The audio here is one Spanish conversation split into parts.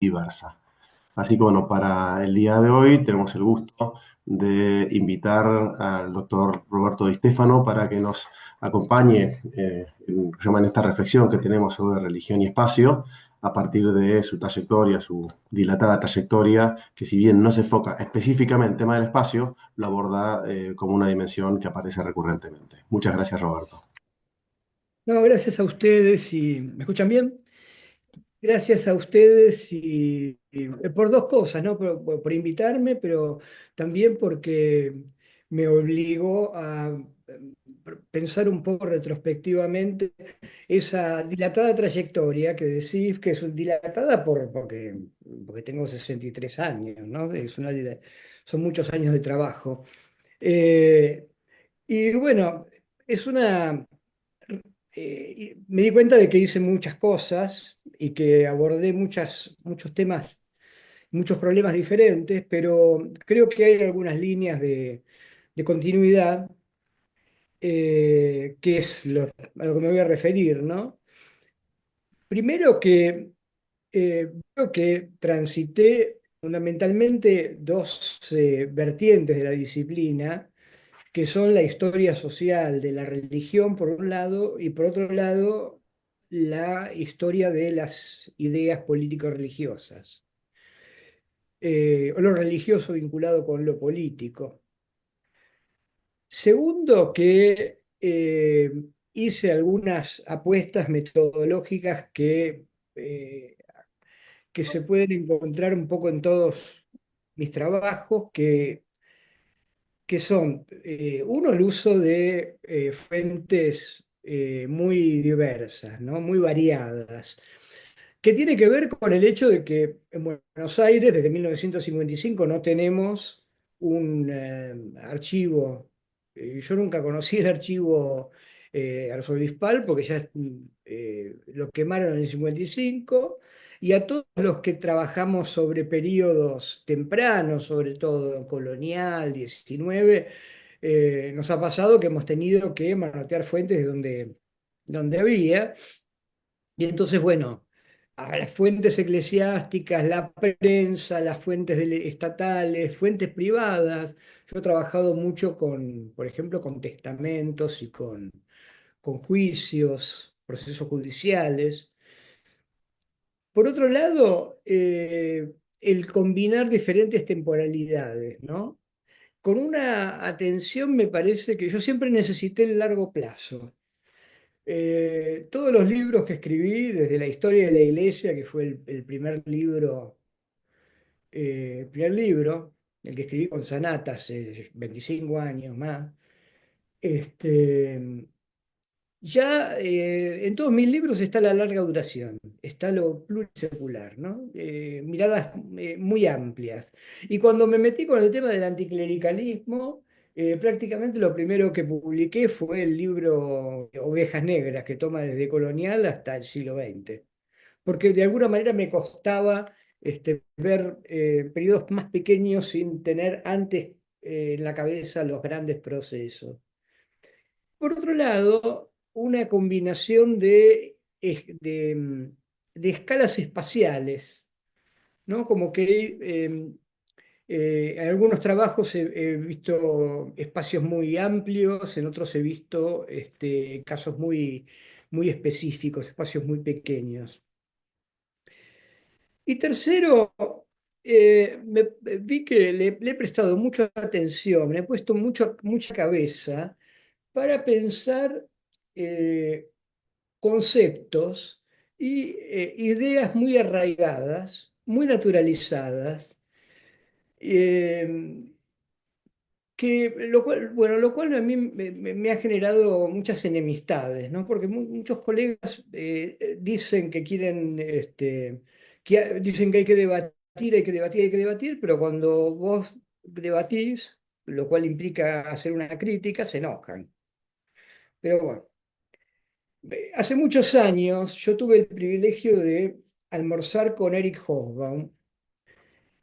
diversa. Así que bueno, para el día de hoy tenemos el gusto de invitar al doctor Roberto Di Stefano para que nos acompañe en esta reflexión que tenemos sobre religión y espacio a partir de su trayectoria, su dilatada trayectoria, que si bien no se enfoca específicamente en el tema del espacio, lo aborda como una dimensión que aparece recurrentemente. Muchas gracias, Roberto. No, gracias a ustedes y ¿me escuchan bien? Gracias a ustedes por dos cosas, ¿no? Por invitarme, pero también porque me obligó a pensar un poco retrospectivamente esa dilatada trayectoria que decís que es dilatada porque tengo 63 años, ¿no? Son muchos años de trabajo. Eh, y bueno, es una y me di cuenta de que hice muchas cosas y que abordé muchos temas, muchos problemas diferentes, pero creo que hay algunas líneas de continuidad, que es a lo que me voy a referir, ¿no? Primero que creo que transité fundamentalmente dos vertientes de la disciplina, que son la historia social de la religión por un lado y por otro lado la historia de las ideas político-religiosas, o lo religioso vinculado con lo político. Segundo, que hice algunas apuestas metodológicas eh, que se pueden encontrar un poco en todos mis trabajos, que son, uno, el uso de fuentes muy diversas, ¿no? Muy variadas, que tiene que ver con el hecho de que en Buenos Aires, desde 1955, no tenemos un archivo. Yo nunca conocí el archivo arzobispal porque ya lo quemaron en el 55, y a todos los que trabajamos sobre periodos tempranos, sobre todo colonial, 19, nos ha pasado que hemos tenido que manotear fuentes de donde había. Y entonces, bueno, a las fuentes eclesiásticas, la prensa, las fuentes estatales, fuentes privadas. Yo he trabajado mucho por ejemplo, con testamentos y con juicios, procesos judiciales. Por otro lado, el combinar diferentes temporalidades, ¿no? Con una atención, me parece que yo siempre necesité el largo plazo. Todos los libros que escribí, desde la historia de la iglesia, que fue el primer libro, el que escribí con Sanata hace 25 años más, este, ya en todos mis libros está la larga duración, está lo plurisecular, ¿no? Miradas muy amplias. Y cuando me metí con el tema del anticlericalismo, prácticamente lo primero que publiqué fue el libro Ovejas Negras, que toma desde colonial hasta el siglo XX. Porque de alguna manera me costaba ver periodos más pequeños sin tener antes en la cabeza los grandes procesos. Por otro lado, una combinación de escalas espaciales, ¿no? Como que en algunos trabajos he visto espacios muy amplios, en otros he visto casos muy específicos, espacios muy pequeños. Y tercero, vi que le he prestado mucha atención, le he puesto mucha cabeza para pensar eh, conceptos y ideas muy arraigadas, muy naturalizadas, eh, lo cual a mí me ha generado muchas enemistades, ¿no? Porque muchos colegas dicen que quieren, dicen que hay que debatir, hay que debatir, hay que debatir, pero cuando vos debatís, lo cual implica hacer una crítica, se enojan. Pero bueno. Hace muchos años yo tuve el privilegio de almorzar con Eric Hobsbawm,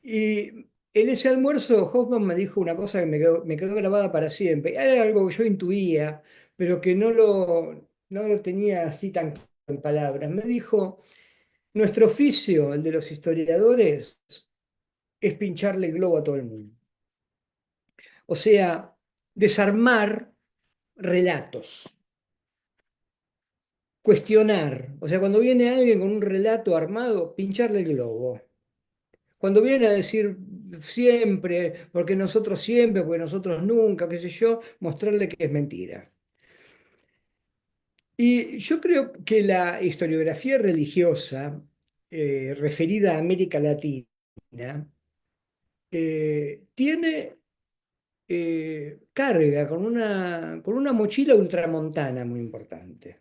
y en ese almuerzo Hobsbawm me dijo una cosa que me quedó grabada para siempre. Era algo que yo intuía, pero que no lo tenía así tan claro en palabras. Me dijo, Nuestro oficio, el de los historiadores, es pincharle el globo a todo el mundo. O sea, desarmar relatos, cuestionar. O sea, cuando viene alguien con un relato armado, pincharle el globo. Cuando vienen a decir siempre, porque nosotros nunca, qué sé yo, mostrarle que es mentira. Y yo creo que la historiografía religiosa referida a América Latina tiene carga con una mochila ultramontana muy importante.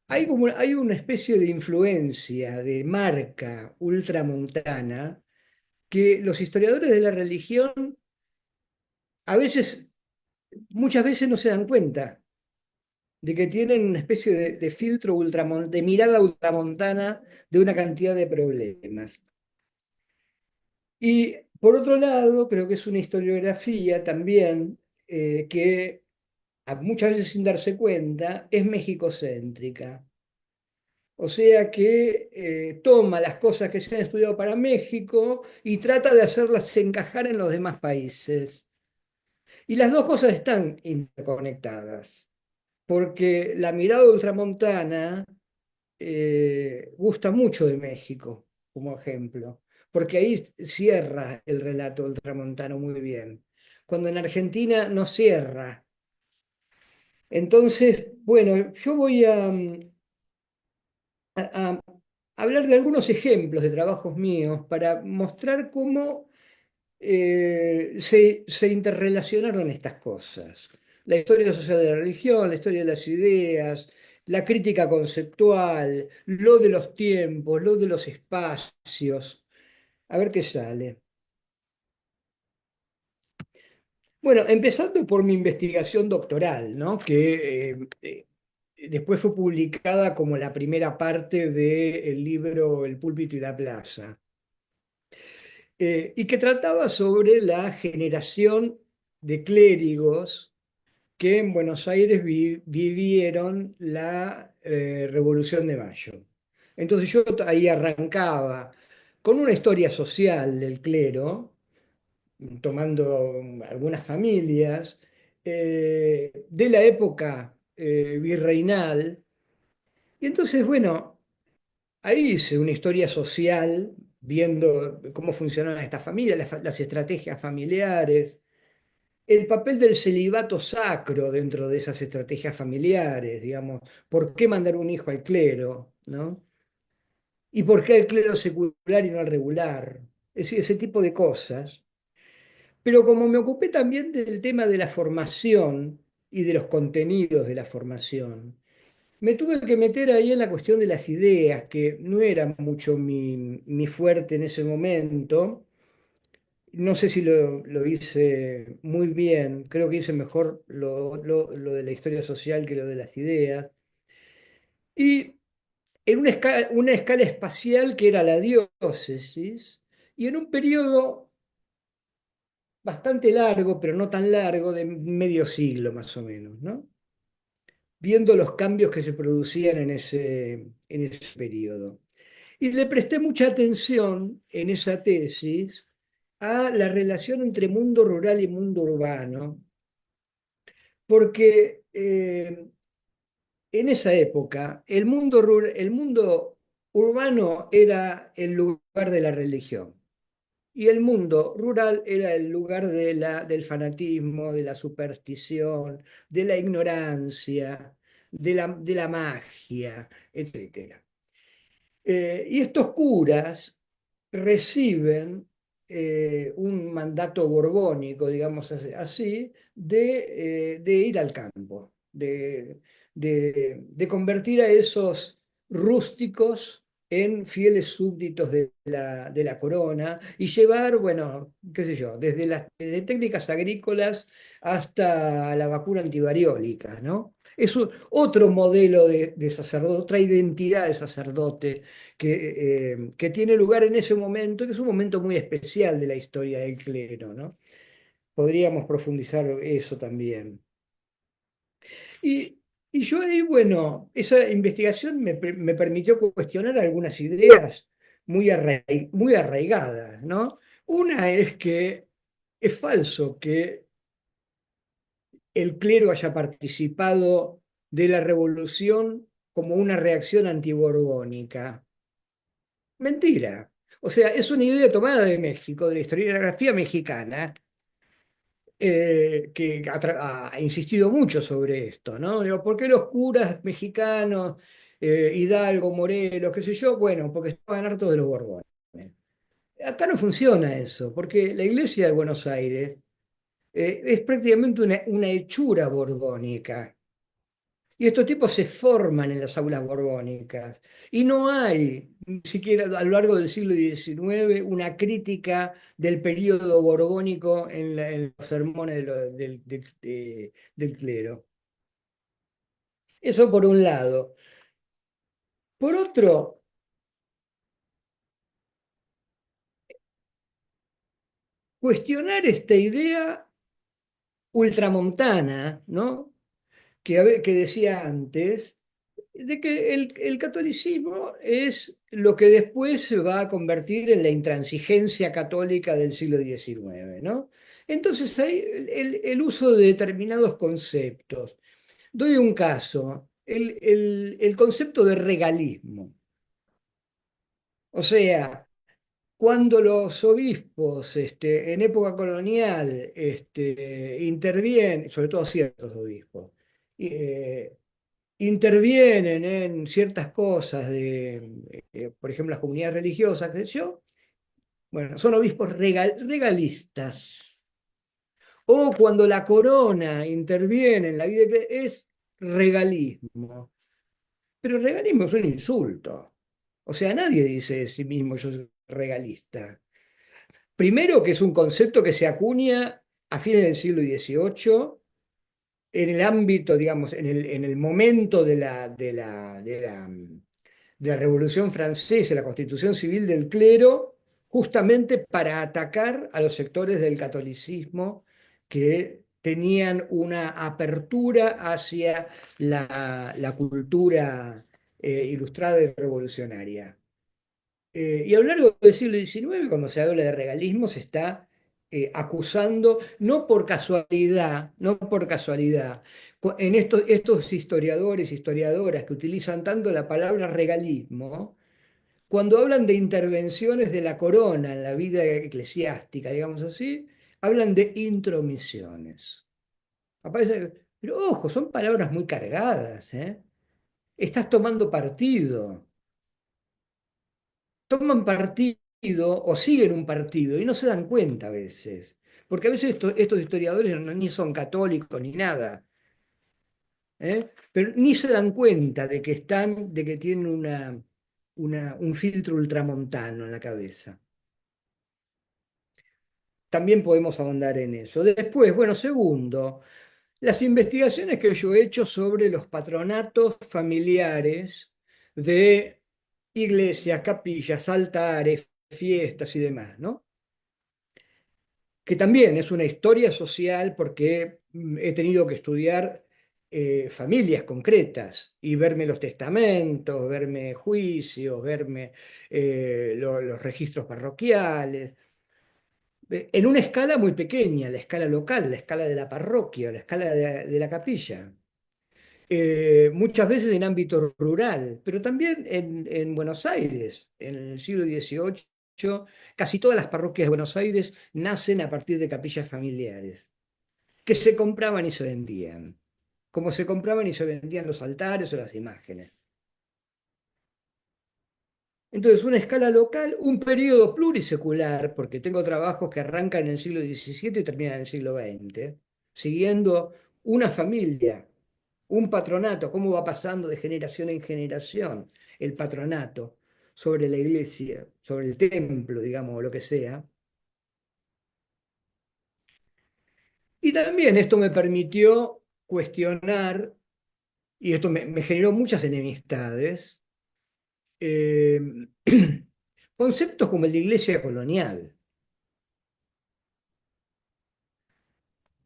Hay una especie de influencia, de marca ultramontana que los historiadores de la religión a veces, muchas veces no se dan cuenta de que tienen una especie de filtro de mirada ultramontana de una cantidad de problemas. Y por otro lado, creo que es una historiografía también que muchas veces sin darse cuenta es mexicocéntrica. O sea que toma las cosas que se han estudiado para México y trata de hacerlas encajar en los demás países. Y las dos cosas están interconectadas, porque la mirada ultramontana gusta mucho de México, como ejemplo, porque ahí cierra el relato ultramontano muy bien, cuando en Argentina no cierra. Entonces, bueno, yo voy a hablar de algunos ejemplos de trabajos míos para mostrar cómo se interrelacionaron estas cosas. La historia social de la religión, la historia de las ideas, la crítica conceptual, lo de los tiempos, lo de los espacios. A ver qué sale. Bueno, empezando por mi investigación doctoral, ¿no? Que después fue publicada como la primera parte del libro El púlpito y la plaza, y que trataba sobre la generación de clérigos que en Buenos Aires vivieron la Revolución de Mayo. Entonces yo ahí arrancaba con una historia social del clero, tomando algunas familias, de la época virreinal. Y entonces, bueno, ahí hice una historia social, viendo cómo funcionaban estas familias, las estrategias familiares, el papel del celibato sacro dentro de esas estrategias familiares, digamos, ¿por qué mandar un hijo al clero, ¿no? ¿Y por qué al clero secular y no al regular? Es decir, ese tipo de cosas. Pero como me ocupé también del tema de la formación y de los contenidos de la formación, me tuve que meter ahí en la cuestión de las ideas, que no era mucho mi fuerte en ese momento. No sé si lo hice muy bien, creo que hice mejor lo de la historia social que lo de las ideas. Y en una escala espacial que era la diócesis, y en un periodo bastante largo, pero no tan largo, de medio siglo más o menos, ¿no? Viendo los cambios que se producían en ese periodo. Y le presté mucha atención en esa tesis a la relación entre mundo rural y mundo urbano, porque en esa época el mundo urbano era el lugar de la religión y el mundo rural era el lugar del fanatismo, de la superstición, de la ignorancia, de la magia, etcétera. Y estos curas reciben un mandato borbónico, digamos así, de ir al campo, de convertir a esos rústicos en fieles súbditos de la corona y llevar, bueno, qué sé yo, desde técnicas agrícolas hasta la vacuna antivariólica, ¿no? Es otro modelo de sacerdote, otra identidad de sacerdote que tiene lugar en ese momento, que es un momento muy especial de la historia del clero, ¿no? Podríamos profundizar eso también. Y Y yo ahí, bueno, esa investigación me permitió cuestionar algunas ideas muy arraigadas, ¿no? Una es que es falso que el clero haya participado de la revolución como una reacción antiborbónica. Mentira. O sea, es una idea tomada de México, de la historiografía mexicana, que ha insistido mucho sobre esto, ¿no? Digo, ¿por qué los curas mexicanos, Hidalgo, Morelos, qué sé yo? Bueno, porque estaban hartos de los Borbones. Acá no funciona eso, porque la iglesia de Buenos Aires es prácticamente una hechura borbónica. Y estos tipos se forman en las aulas borbónicas. Y no hay, ni siquiera a lo largo del siglo XIX, una crítica del periodo borbónico en los sermones del clero. Eso por un lado. Por otro, cuestionar esta idea ultramontana, ¿no? Que decía antes, de que el catolicismo es lo que después se va a convertir en la intransigencia católica del siglo XIX, ¿no? Entonces hay el uso de determinados conceptos. Doy un caso, el concepto de regalismo. O sea, cuando los obispos en época colonial intervienen, sobre todo ciertos obispos, eh, intervienen en ciertas cosas por ejemplo, las comunidades religiosas, qué sé yo, bueno, son obispos regalistas. O cuando la corona interviene en la vida es regalismo. Pero regalismo es un insulto. O sea, nadie dice de sí mismo yo soy regalista. Primero que es un concepto que se acuña a fines del siglo XVIII en el ámbito, digamos, en el momento de la Revolución Francesa, la Constitución Civil del clero, justamente para atacar a los sectores del catolicismo que tenían una apertura hacia la cultura ilustrada y revolucionaria. Y a lo largo del siglo XIX, cuando se habla de regalismo, se está acusando, no por casualidad, no por casualidad, en estos historiadores, historiadoras que utilizan tanto la palabra regalismo, cuando hablan de intervenciones de la corona en la vida eclesiástica, digamos así, hablan de intromisiones. Pero ojo, son palabras muy cargadas, ¿eh? Estás tomando partido. Toman partido o siguen un partido y no se dan cuenta a veces. Porque a veces estos historiadores ni son católicos ni nada, ¿eh? Pero ni se dan cuenta de que tienen un filtro ultramontano en la cabeza. También podemos ahondar en eso. Después, bueno, segundo, las investigaciones que yo he hecho sobre los patronatos familiares de iglesias, capillas, altares, fiestas y demás, ¿no? Que también es una historia social porque he tenido que estudiar familias concretas y verme los testamentos, verme juicios, verme los registros parroquiales, en una escala muy pequeña, la escala local, la escala de la parroquia, la escala de la capilla. Muchas veces en ámbito rural, pero también en Buenos Aires, en el siglo XVIII, casi todas las parroquias de Buenos Aires nacen a partir de capillas familiares, que se compraban y se vendían, como se compraban y se vendían los altares o las imágenes. Entonces, una escala local, un periodo plurisecular, porque tengo trabajos que arrancan en el siglo XVII y terminan en el siglo XX, siguiendo una familia, un patronato, cómo va pasando de generación en generación el patronato sobre la iglesia, sobre el templo, digamos, o lo que sea. Y también esto me permitió cuestionar, y esto me generó muchas enemistades, eh, conceptos como el de iglesia colonial.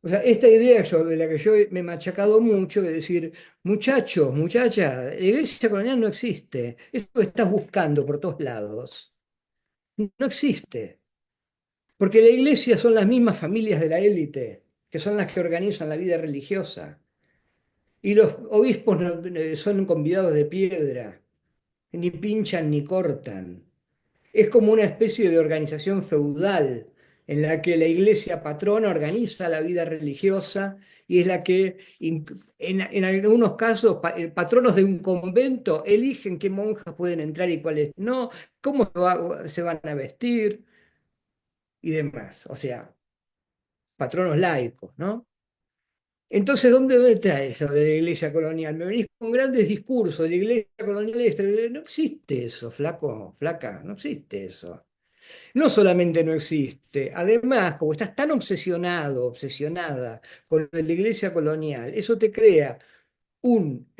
O sea, esta idea de la que yo me he machacado mucho, de decir, muchachos, muchachas, la iglesia colonial no existe. Eso que estás buscando por todos lados. No existe. Porque la iglesia son las mismas familias de la élite, que son las que organizan la vida religiosa. Y los obispos son convidados de piedra, ni pinchan ni cortan. Es como una especie de organización feudal en la que la iglesia patrona organiza la vida religiosa y es la que, en algunos casos, patronos de un convento eligen qué monjas pueden entrar y cuáles no, cómo se van a vestir y demás. O sea, patronos laicos, ¿no? Entonces, ¿dónde está eso de la iglesia colonial? Me venís con grandes discursos de la iglesia colonial. No existe eso, flaco, flaca, no existe eso. No solamente no existe, además, como estás tan obsesionado, obsesionada con la iglesia colonial, eso te crea un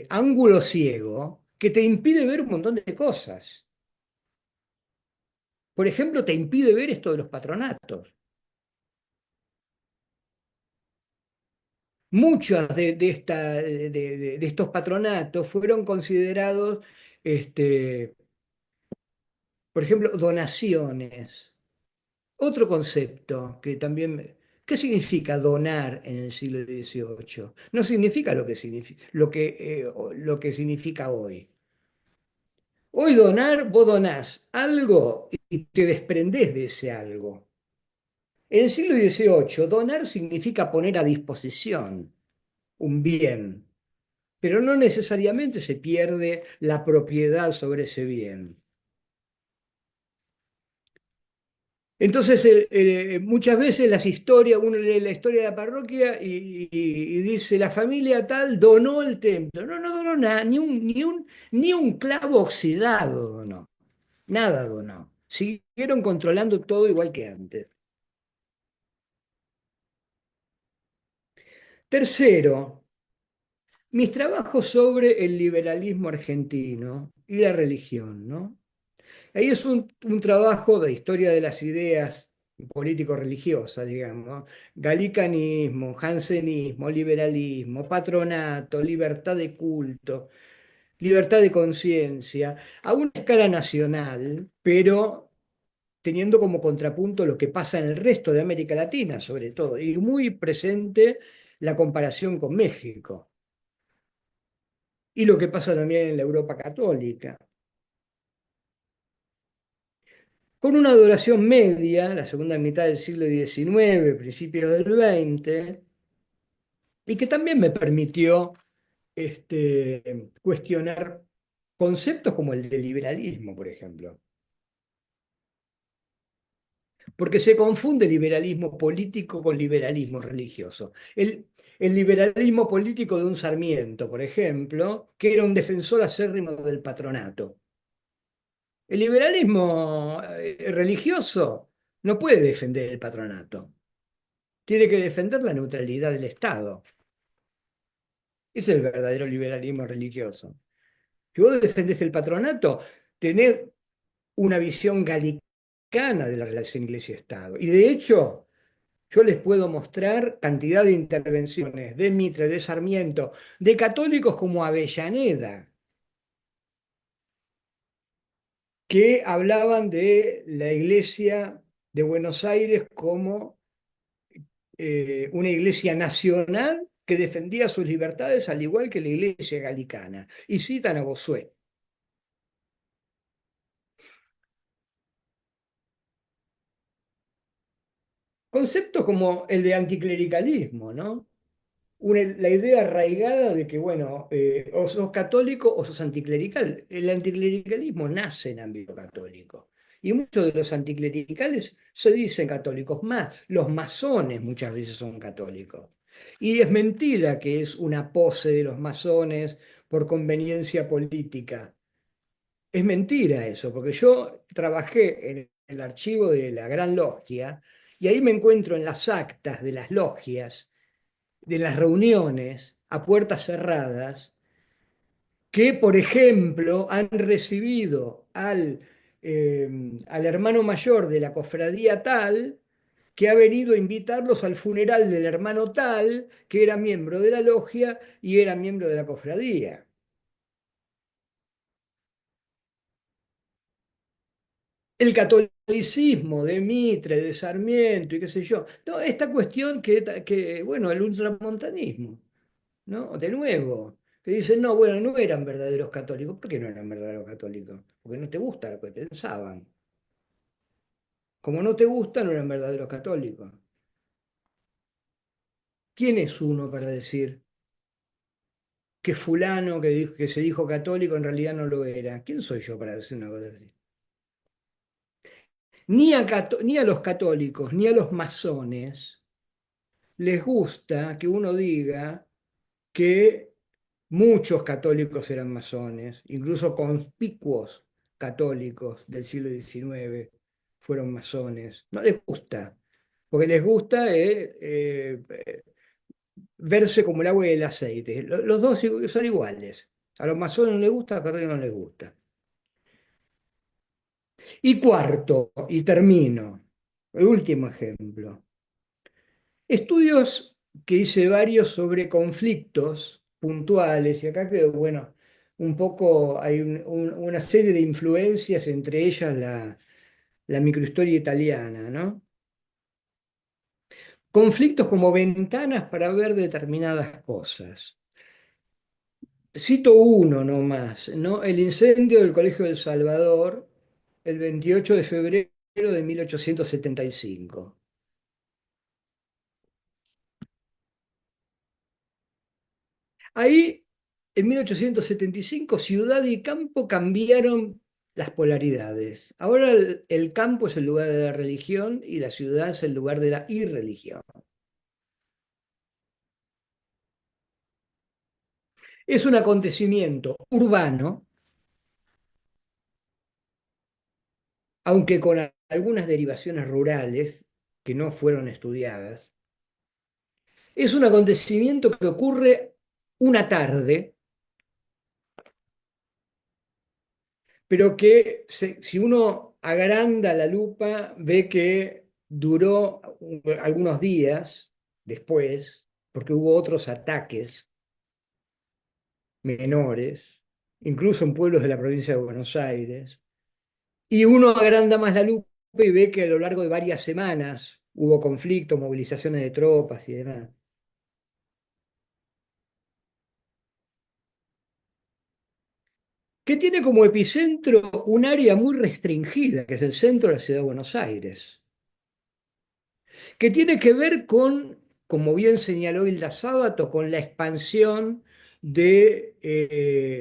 ángulo ciego que te impide ver un montón de cosas. Por ejemplo, te impide ver esto de los patronatos. Muchos de estos patronatos fueron considerados, este, por ejemplo, donaciones. Otro concepto que también... ¿Qué significa donar en el siglo XVIII? No significa lo que significa hoy. Hoy donar, vos donás algo y te desprendés de ese algo. En el siglo XVIII, donar significa poner a disposición un bien, pero no necesariamente se pierde la propiedad sobre ese bien. Entonces, muchas veces las historias, uno lee la historia de la parroquia y dice, la familia tal donó el templo. No, no donó nada, ni un clavo oxidado donó, nada donó. Siguieron controlando todo igual que antes. Tercero, mis trabajos sobre el liberalismo argentino y la religión, ¿no? Ahí es un trabajo de historia de las ideas político-religiosas, digamos. Galicanismo, jansenismo, liberalismo, patronato, libertad de culto, libertad de conciencia, a una escala nacional, pero teniendo como contrapunto lo que pasa en el resto de América Latina, sobre todo, y muy presente la comparación con México, y lo que pasa también en la Europa católica. Con una duración media, la segunda mitad del siglo XIX, principios del XX, y que también me permitió cuestionar conceptos como el del liberalismo, por ejemplo. Porque se confunde liberalismo político con liberalismo religioso. El liberalismo político de un Sarmiento, por ejemplo, que era un defensor acérrimo del patronato. El liberalismo religioso no puede defender el patronato. Tiene que defender la neutralidad del Estado. Ese es el verdadero liberalismo religioso. Si vos defendés el patronato, tenés una visión galicana de la relación Iglesia-Estado. Y de hecho, yo les puedo mostrar cantidad de intervenciones de Mitre, de Sarmiento, de católicos como Avellaneda, que hablaban de la Iglesia de Buenos Aires como una iglesia nacional que defendía sus libertades al igual que la iglesia galicana. Y citan a Bossuet. Conceptos como el de anticlericalismo, ¿no? La idea arraigada de que, bueno, o sos católico o sos anticlerical. El anticlericalismo nace en ámbito católico. Y muchos de los anticlericales se dicen católicos. Más, los masones muchas veces son católicos. Y es mentira que es una pose de los masones por conveniencia política. Es mentira eso, porque yo trabajé en el archivo de la Gran Logia y ahí me encuentro en las actas de las logias de las reuniones a puertas cerradas que, por ejemplo, han recibido al hermano mayor de la cofradía tal que ha venido a invitarlos al funeral del hermano tal, que era miembro de la logia y era miembro de la cofradía. El catolicismo de Mitre, de Sarmiento y qué sé yo. No, esta cuestión bueno, el ultramontanismo, ¿no? De nuevo, que dicen, no, bueno, no eran verdaderos católicos. ¿Por qué no eran verdaderos católicos? Porque no te gusta lo que pensaban. Como no te gusta, no eran verdaderos católicos. ¿Quién es uno para decir que fulano que se dijo católico en realidad no lo era? ¿Quién soy yo para decir una cosa así? Ni a los católicos, ni a los masones les gusta que uno diga que muchos católicos eran masones, incluso conspicuos católicos del siglo XIX fueron masones. No les gusta, porque les gusta verse como el agua y el aceite. Los dos son iguales. A los masones no les gusta, a los católicos no les gusta. Y cuarto, y termino, el último ejemplo. Estudios que hice varios sobre conflictos puntuales, y acá creo, bueno, un poco hay una serie de influencias, entre ellas la microhistoria italiana, ¿no? Conflictos como ventanas para ver determinadas cosas. Cito uno nomás, ¿no? El incendio del Colegio del Salvador, el 28 de febrero de 1875. Ahí, en 1875, ciudad y campo cambiaron las polaridades. Ahora el campo es el lugar de la religión y la ciudad es el lugar de la irreligión. Es un acontecimiento urbano, aunque con algunas derivaciones rurales que no fueron estudiadas. Es un acontecimiento que ocurre una tarde, pero que si uno agranda la lupa, ve que duró algunos días después, porque hubo otros ataques menores, incluso en pueblos de la provincia de Buenos Aires, y uno agranda más la lupa y ve que a lo largo de varias semanas hubo conflictos, movilizaciones de tropas y demás, que tiene como epicentro un área muy restringida, que es el centro de la ciudad de Buenos Aires, que tiene que ver con, como bien señaló Hilda Sábato, con la expansión del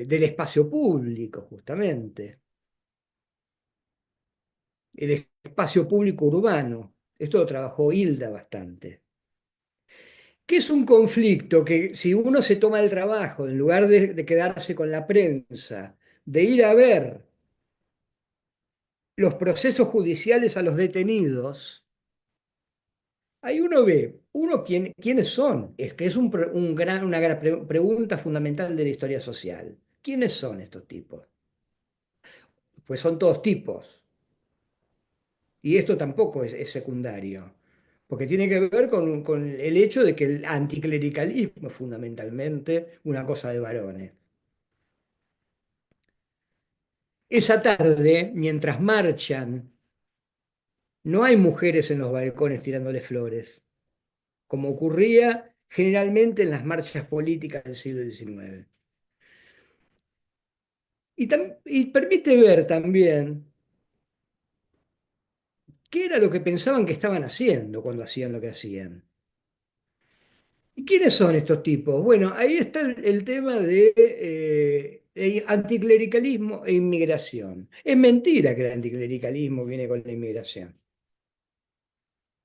espacio público, justamente, el espacio público urbano. Esto lo trabajó Hilda bastante. Que es un conflicto que si uno se toma el trabajo, en lugar de quedarse con la prensa, de ir a ver los procesos judiciales a los detenidos, ahí uno ve, quiénes son. Es que es una gran pregunta fundamental de la historia social. ¿Quiénes son estos tipos? Pues son todos tipos. Y esto tampoco es secundario, porque tiene que ver con el hecho de que el anticlericalismo es fundamentalmente una cosa de varones. Esa tarde, mientras marchan, no hay mujeres en los balcones tirándole flores, como ocurría generalmente en las marchas políticas del siglo XIX. Y permite ver también qué era lo que pensaban que estaban haciendo cuando hacían lo que hacían. ¿Y quiénes son estos tipos? Bueno, ahí está el tema de anticlericalismo e inmigración. Es mentira que el anticlericalismo viene con la inmigración.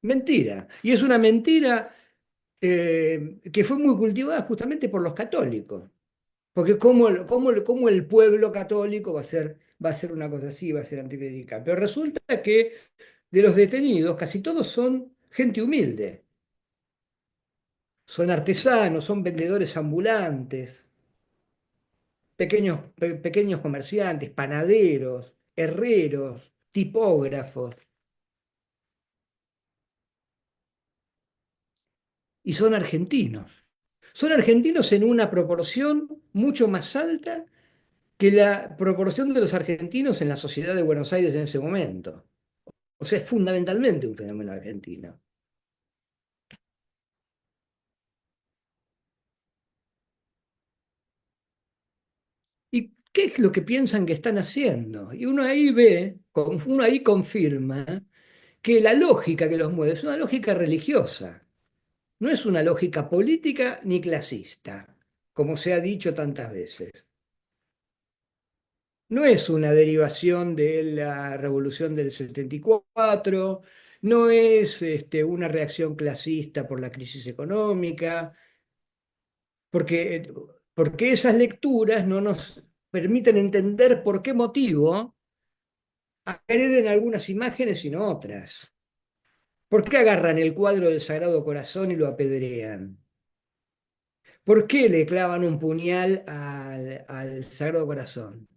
Mentira. Y es una mentira que fue muy cultivada justamente por los católicos. Porque cómo el pueblo católico va a ser una cosa así, va a ser anticlerical. Pero resulta que de los detenidos, casi todos son gente humilde. Son artesanos, son vendedores ambulantes, pequeños comerciantes, panaderos, herreros, tipógrafos. y son argentinos. Son argentinos en una proporción mucho más alta que la proporción de los argentinos en la sociedad de Buenos Aires en ese momento. O sea, es fundamentalmente un fenómeno argentino. ¿Y qué es lo que piensan que están haciendo? Y uno ahí ve, uno ahí confirma que la lógica que los mueve es una lógica religiosa, no es una lógica política ni clasista, como se ha dicho tantas veces. No es una derivación de la revolución del 74, no es una reacción clasista por la crisis económica, porque, porque esas lecturas no nos permiten entender por qué motivo agreden algunas imágenes y no otras. ¿Por qué agarran el cuadro del Sagrado Corazón y lo apedrean? ¿Por qué le clavan un puñal al Sagrado Corazón?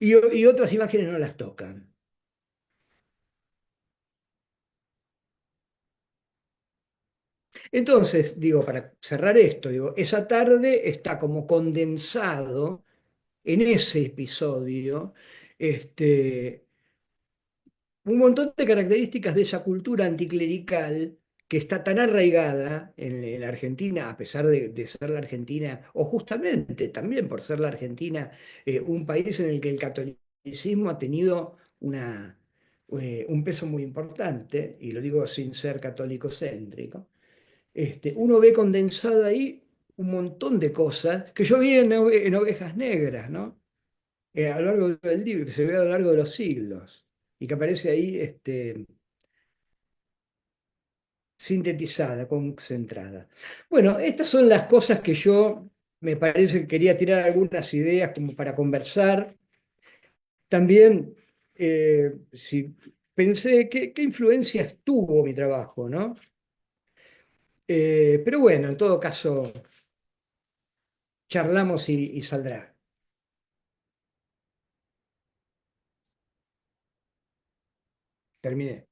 Y otras imágenes no las tocan. Entonces, digo, para cerrar esto, digo, esa tarde está como condensado en ese episodio, este, un montón de características de esa cultura anticlerical que está tan arraigada en la Argentina, a pesar de ser la Argentina, o justamente también por ser la Argentina, un país en el que el catolicismo ha tenido un peso muy importante, y lo digo sin ser católico céntrico. Uno ve condensada ahí un montón de cosas que yo vi en Ovejas Negras, ¿no? A lo largo del libro, que se ve a lo largo de los siglos, y que aparece ahí sintetizada, concentrada. Bueno, estas son las cosas que yo me parece que quería tirar algunas ideas como para conversar. También si pensé qué influencias tuvo mi trabajo, ¿no? Pero bueno, en todo caso, charlamos y saldrá. Terminé.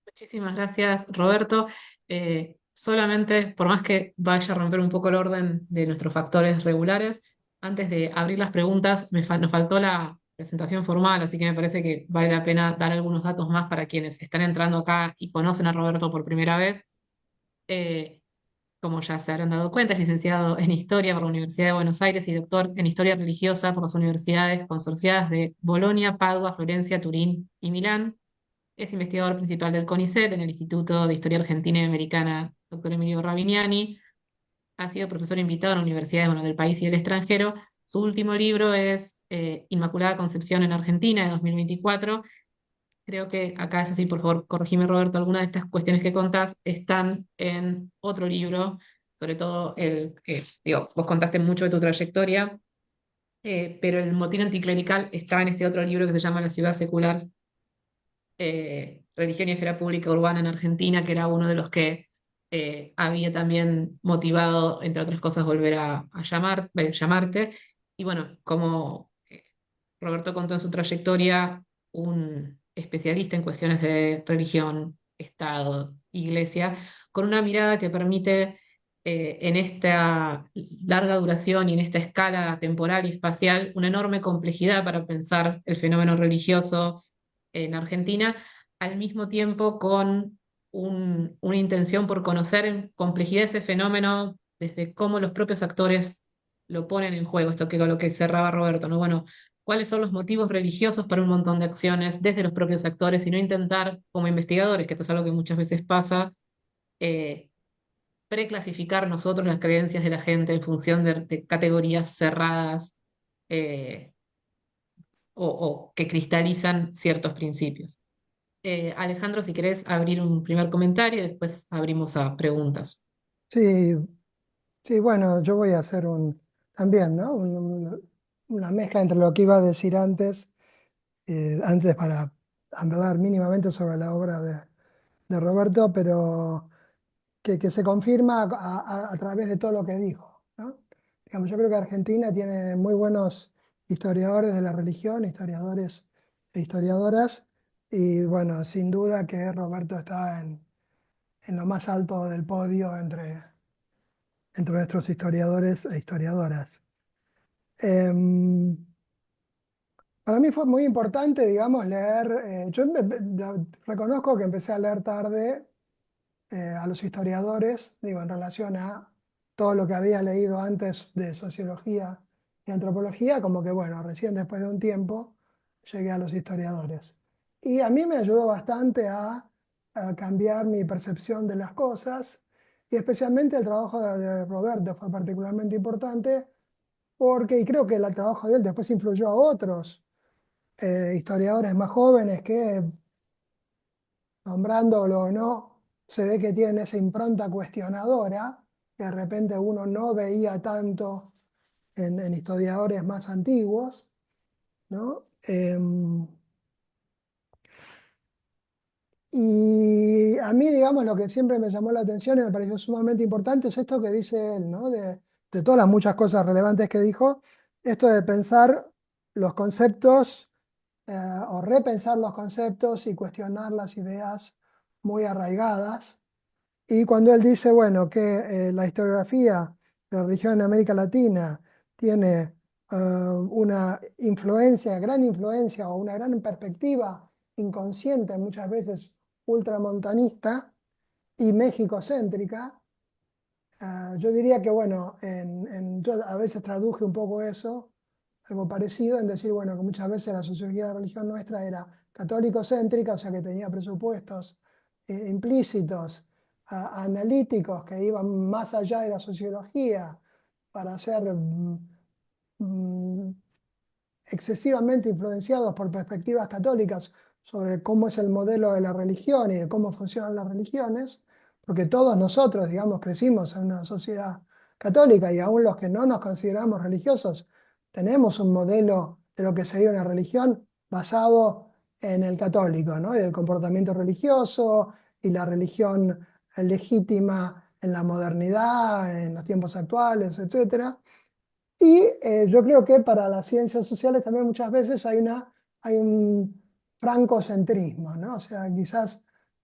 Muchísimas gracias, Roberto. Solamente, por más que vaya a romper un poco el orden de nuestros factores regulares, antes de abrir las preguntas, nos faltó la presentación formal, así que me parece que vale la pena dar algunos datos más para quienes están entrando acá y conocen a Roberto por primera vez. Eh, Como ya se habrán dado cuenta, es licenciado en Historia por la Universidad de Buenos Aires y doctor en Historia Religiosa por las universidades consorciadas de Bolonia, Padua, Florencia, Turín y Milán. Es investigador principal del CONICET en el Instituto de Historia Argentina y Americana, doctor Emilio Rabiniani. Ha sido profesor invitado en universidades, bueno, del país y del extranjero. Su último libro es Inmaculada Concepción en Argentina, de 2024. Creo que acá es así, por favor, corregime, Roberto, algunas de estas cuestiones que contás están en otro libro, sobre todo digo, vos contaste mucho de tu trayectoria, pero el motín anticlerical está en este otro libro que se llama La ciudad secular, religión y esfera pública urbana en Argentina, que era uno de los que había también motivado, entre otras cosas, volver a llamarte. Y bueno, como Roberto contó en su trayectoria, un especialista en cuestiones de religión, Estado, Iglesia, con una mirada que permite en esta larga duración y en esta escala temporal y espacial una enorme complejidad para pensar el fenómeno religioso en Argentina, al mismo tiempo con una intención por conocer en complejidad ese fenómeno desde cómo los propios actores lo ponen en juego, esto que con lo que cerraba Roberto, ¿no? Bueno, cuáles son los motivos religiosos para un montón de acciones desde los propios actores y no intentar, como investigadores, que esto es algo que muchas veces pasa, eh, preclasificar nosotros las creencias de la gente en función de categorías cerradas eh, o que cristalizan ciertos principios. Alejandro, si querés abrir un primer comentario y después abrimos a preguntas. Sí, sí, bueno, yo voy a hacer también, ¿no? Una mezcla entre lo que iba a decir antes para hablar mínimamente sobre la obra de Roberto, pero que se confirma a través de todo lo que dijo, ¿no? Digamos, yo creo que Argentina tiene muy buenos historiadores de la religión, historiadores e historiadoras, Y bueno, sin duda que Roberto está en lo más alto del podio entre nuestros historiadores e historiadoras. Em, para mí fue muy importante, digamos, leer, reconozco que empecé a leer tarde a los historiadores, digo, en relación a todo lo que había leído antes de sociología y antropología, como que bueno, recién después de un tiempo llegué a los historiadores. Y a mí me ayudó bastante a cambiar mi percepción de las cosas, y especialmente el trabajo de Roberto fue particularmente importante porque, y creo que el trabajo de él después influyó a otros historiadores más jóvenes que, nombrándolo o no, se ve que tienen esa impronta cuestionadora que de repente uno no veía tanto en historiadores más antiguos, ¿no? Y a mí, digamos, lo que siempre me llamó la atención y me pareció sumamente importante es esto que dice él, ¿no? De todas las muchas cosas relevantes que dijo, esto de pensar los conceptos o repensar los conceptos y cuestionar las ideas muy arraigadas. Y cuando él dice, bueno, que la historiografía de la religión en América Latina tiene una influencia, gran influencia o una gran perspectiva inconsciente, muchas veces ultramontanista y México-céntrica, yo diría que, bueno, yo a veces traduje un poco eso, algo parecido, en decir, bueno, que muchas veces la sociología de la religión nuestra era católico-céntrica, o sea que tenía presupuestos implícitos, analíticos, que iban más allá de la sociología para ser mm, excesivamente influenciados por perspectivas católicas sobre cómo es el modelo de la religión y de cómo funcionan las religiones, porque todos nosotros, digamos, crecimos en una sociedad católica y aún los que no nos consideramos religiosos, tenemos un modelo de lo que sería una religión basado en el católico, ¿no? Y el comportamiento religioso y la religión legítima en la modernidad, en los tiempos actuales, etcétera. Y yo creo que para las ciencias sociales también muchas veces hay un francocentrismo, ¿no? O sea, quizás,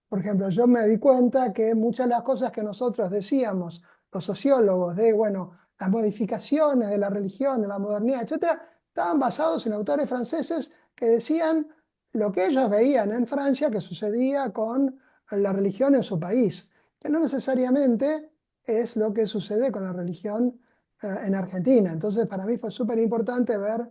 por ejemplo, yo me di cuenta que muchas de las cosas que nosotros decíamos, los sociólogos, de, bueno, las modificaciones de la religión, de la modernidad, etcétera, estaban basados en autores franceses que decían lo que ellos veían en Francia que sucedía con la religión en su país, que no necesariamente es lo que sucede con la religión en Argentina. Entonces, para mí fue súper importante ver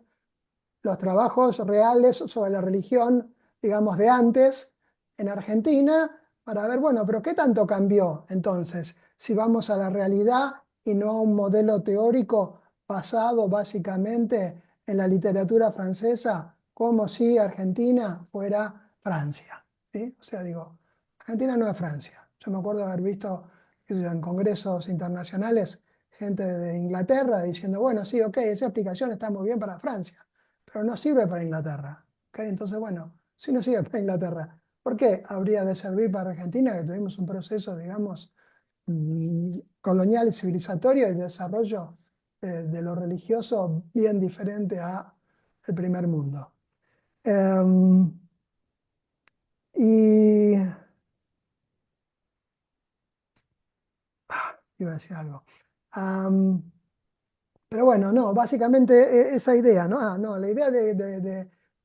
los trabajos reales sobre la religión, digamos, de antes en Argentina, para ver, bueno, pero ¿qué tanto cambió entonces? Si vamos a la realidad y no a un modelo teórico basado básicamente en la literatura francesa, como si Argentina fuera Francia. ¿Sí? O sea, digo, Argentina no es Francia. Yo me acuerdo de haber visto en congresos internacionales gente de Inglaterra diciendo, bueno, sí, ok, esa explicación está muy bien para Francia, pero no sirve para Inglaterra. ¿Ok? Entonces, bueno, si no sirve para Inglaterra, ¿por qué habría de servir para Argentina, que tuvimos un proceso, digamos, colonial y civilizatorio y de desarrollo de lo religioso bien diferente a el primer mundo? Em, y iba a decir algo. Am, pero bueno, no, básicamente esa idea, ¿no? No, la idea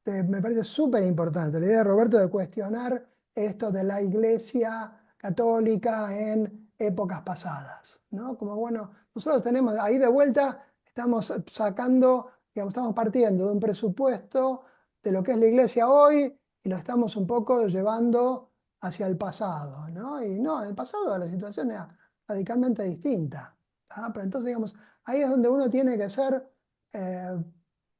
me parece súper importante, la idea de Roberto de cuestionar esto de la Iglesia católica en épocas pasadas, ¿no? Como bueno, nosotros tenemos ahí de vuelta, estamos sacando, digamos, estamos partiendo de un presupuesto de lo que es la Iglesia hoy y lo estamos un poco llevando hacia el pasado, ¿no? Y no, en el pasado la situación era radicalmente distinta. Pero entonces, digamos, ahí es donde uno tiene que ser eh,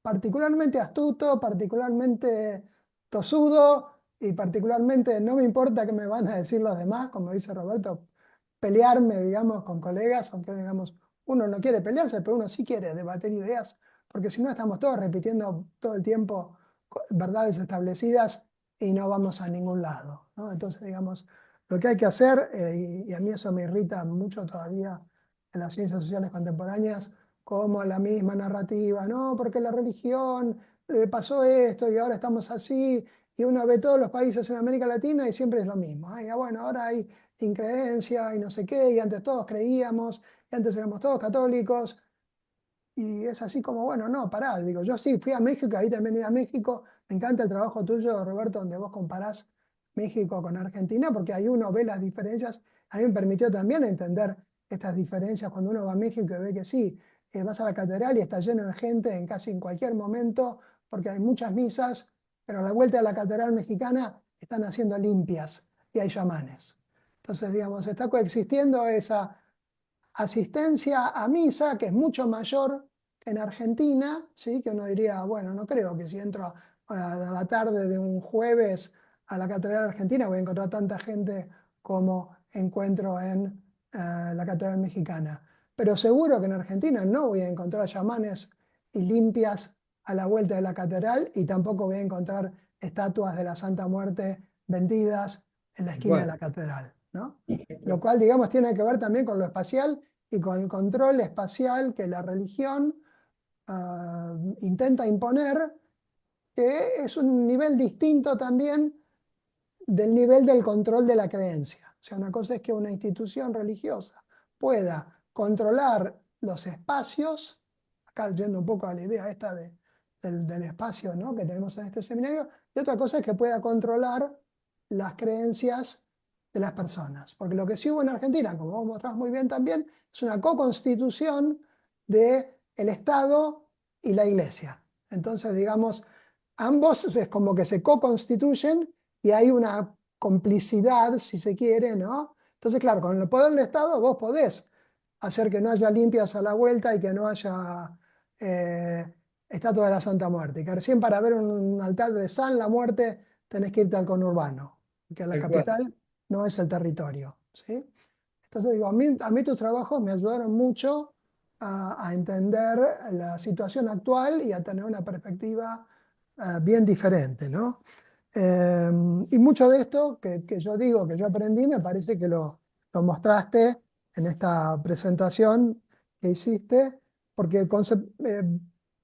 particularmente astuto, particularmente tosudo y particularmente no me importa qué me van a decir los demás, como dice Roberto, pelearme, digamos, con colegas, aunque, digamos, uno no quiere pelearse, pero uno sí quiere debatir ideas, porque si no estamos todos repitiendo todo el tiempo verdades establecidas y no vamos a ningún lado, ¿no? Entonces, digamos, lo que hay que hacer, y a mí eso me irrita mucho todavía en las ciencias sociales contemporáneas, como la misma narrativa, no, porque la religión pasó esto y ahora estamos así, y uno ve todos los países en América Latina y siempre es lo mismo. Ay, bueno, ahora hay increencia y no sé qué, y antes todos creíamos, y antes éramos todos católicos. Y es así como, bueno, no, pará, digo, yo sí fui a México, ahí también iba a México, me encanta el trabajo tuyo, Roberto, donde vos comparás México con Argentina, porque ahí uno ve las diferencias, a mí me permitió también entender estas diferencias cuando uno va a México y ve que sí, vas a la catedral y está lleno de gente en casi en cualquier momento, porque hay muchas misas, pero a la vuelta de la catedral mexicana están haciendo limpias y hay chamanes. Entonces, digamos, está coexistiendo esa asistencia a misa, que es mucho mayor que en Argentina, ¿sí? Que uno diría, bueno, no creo que si entro a la tarde de un jueves a la Catedral Argentina voy a encontrar tanta gente como encuentro en la Catedral Mexicana. Pero seguro que en Argentina no voy a encontrar chamanes y limpias a la vuelta de la catedral y tampoco voy a encontrar estatuas de la Santa Muerte vendidas en la esquina de la Igual. catedral, ¿no? Lo cual, digamos, tiene que ver también con lo espacial y con el control espacial que la religión intenta imponer, que es un nivel distinto también del nivel del control de la creencia. O sea, una cosa es que una institución religiosa pueda controlar los espacios, acá yendo un poco a la idea esta del espacio, ¿no?, que tenemos en este seminario, y otra cosa es que pueda controlar las creencias de las personas. Porque lo que sí hubo en Argentina, como vos mostrás muy bien también, es una co-constitución del Estado y la Iglesia. Entonces, digamos, ambos es como que se co-constituyen y hay una complicidad, si se quiere, ¿no? Entonces, claro, con el poder del Estado vos podés hacer que no haya limpias a la vuelta y que no haya estatua de la Santa Muerte. Y que recién para ver un altar de San la Muerte tenés que irte al conurbano, que la Tal cual. capital no es el territorio, ¿sí? Entonces digo, a mí tus trabajos me ayudaron mucho a entender la situación actual y a tener una perspectiva bien diferente, ¿no? Eh, y mucho de esto que yo digo, que yo aprendí, me parece que lo mostraste en esta presentación que hiciste, porque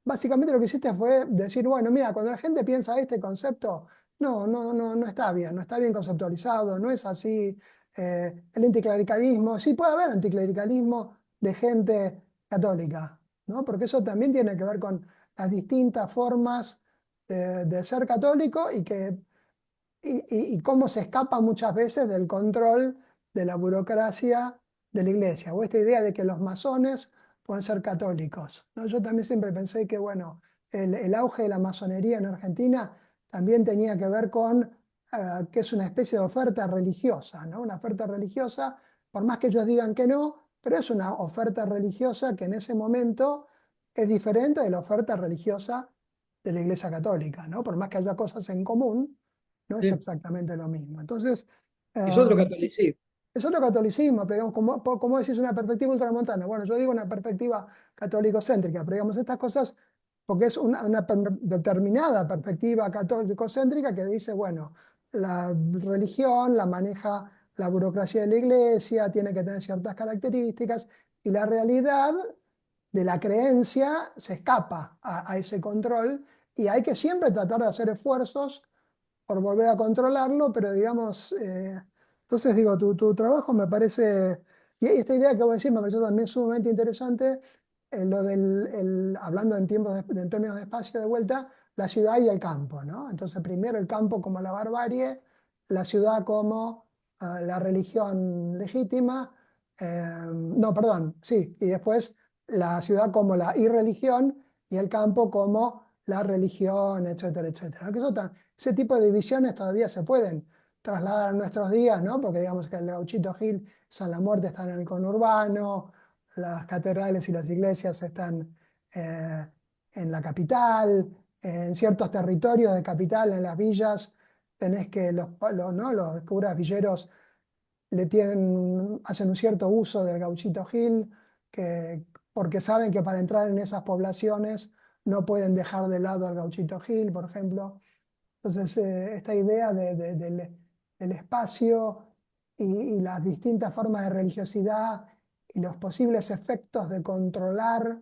básicamente lo que hiciste fue decir, bueno, mira, cuando la gente piensa este concepto, no está bien conceptualizado, no es así. El anticlericalismo, sí puede haber anticlericalismo de gente católica, ¿no? Porque eso también tiene que ver con las distintas formas de ser católico y cómo se escapa muchas veces del control de la burocracia de la iglesia, o esta idea de que los masones pueden ser católicos, ¿no? Yo también siempre pensé que, bueno, el auge de la masonería en Argentina también tenía que ver con que es una especie de oferta religiosa, ¿no? Una oferta religiosa, por más que ellos digan que no, pero es una oferta religiosa que en ese momento es diferente de la oferta religiosa de la Iglesia Católica, ¿no? Por más que haya cosas en común, no es Sí. exactamente lo mismo. Entonces, Es otro eh, catolicismo. es otro catolicismo, pero digamos, como decís, una perspectiva ultramontana. Bueno, yo digo una perspectiva católico-céntrica, pero digamos estas cosas, porque es una determinada perspectiva católico-céntrica que dice, bueno, la religión la maneja la burocracia de la iglesia, tiene que tener ciertas características, y la realidad de la creencia se escapa a ese control, y hay que siempre tratar de hacer esfuerzos por volver a controlarlo, pero digamos, entonces digo, tu trabajo me parece, y esta idea que voy a decir me pareció también sumamente interesante, lo hablando en términos de espacio de vuelta, la ciudad y el campo, ¿no? Entonces primero el campo como la barbarie, la ciudad como la religión legítima, no, perdón, sí, y después la ciudad como la irreligión y el campo como la religión, etcétera, etcétera. Que ese tipo de divisiones todavía se pueden trasladar a nuestros días, ¿no? Porque digamos que el Gauchito Gil, San La Muerte están en el conurbano, las catedrales y las iglesias están en la capital, en ciertos territorios de capital, en las villas, tenés que ¿no?, los curas villeros hacen un cierto uso del Gauchito Gil, porque saben que para entrar en esas poblaciones no pueden dejar de lado al Gauchito Gil, por ejemplo. Entonces, esta idea del espacio y las distintas formas de religiosidad y los posibles efectos de controlar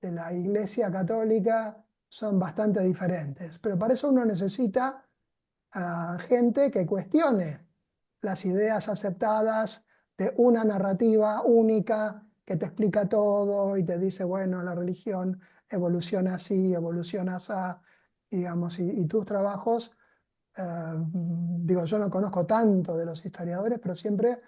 de la Iglesia Católica son bastante diferentes. Pero para eso uno necesita a gente que cuestione las ideas aceptadas de una narrativa única que te explica todo y te dice, bueno, la religión evoluciona así, evoluciona así, digamos, y tus trabajos, digo, yo no conozco tanto de los historiadores, pero siempre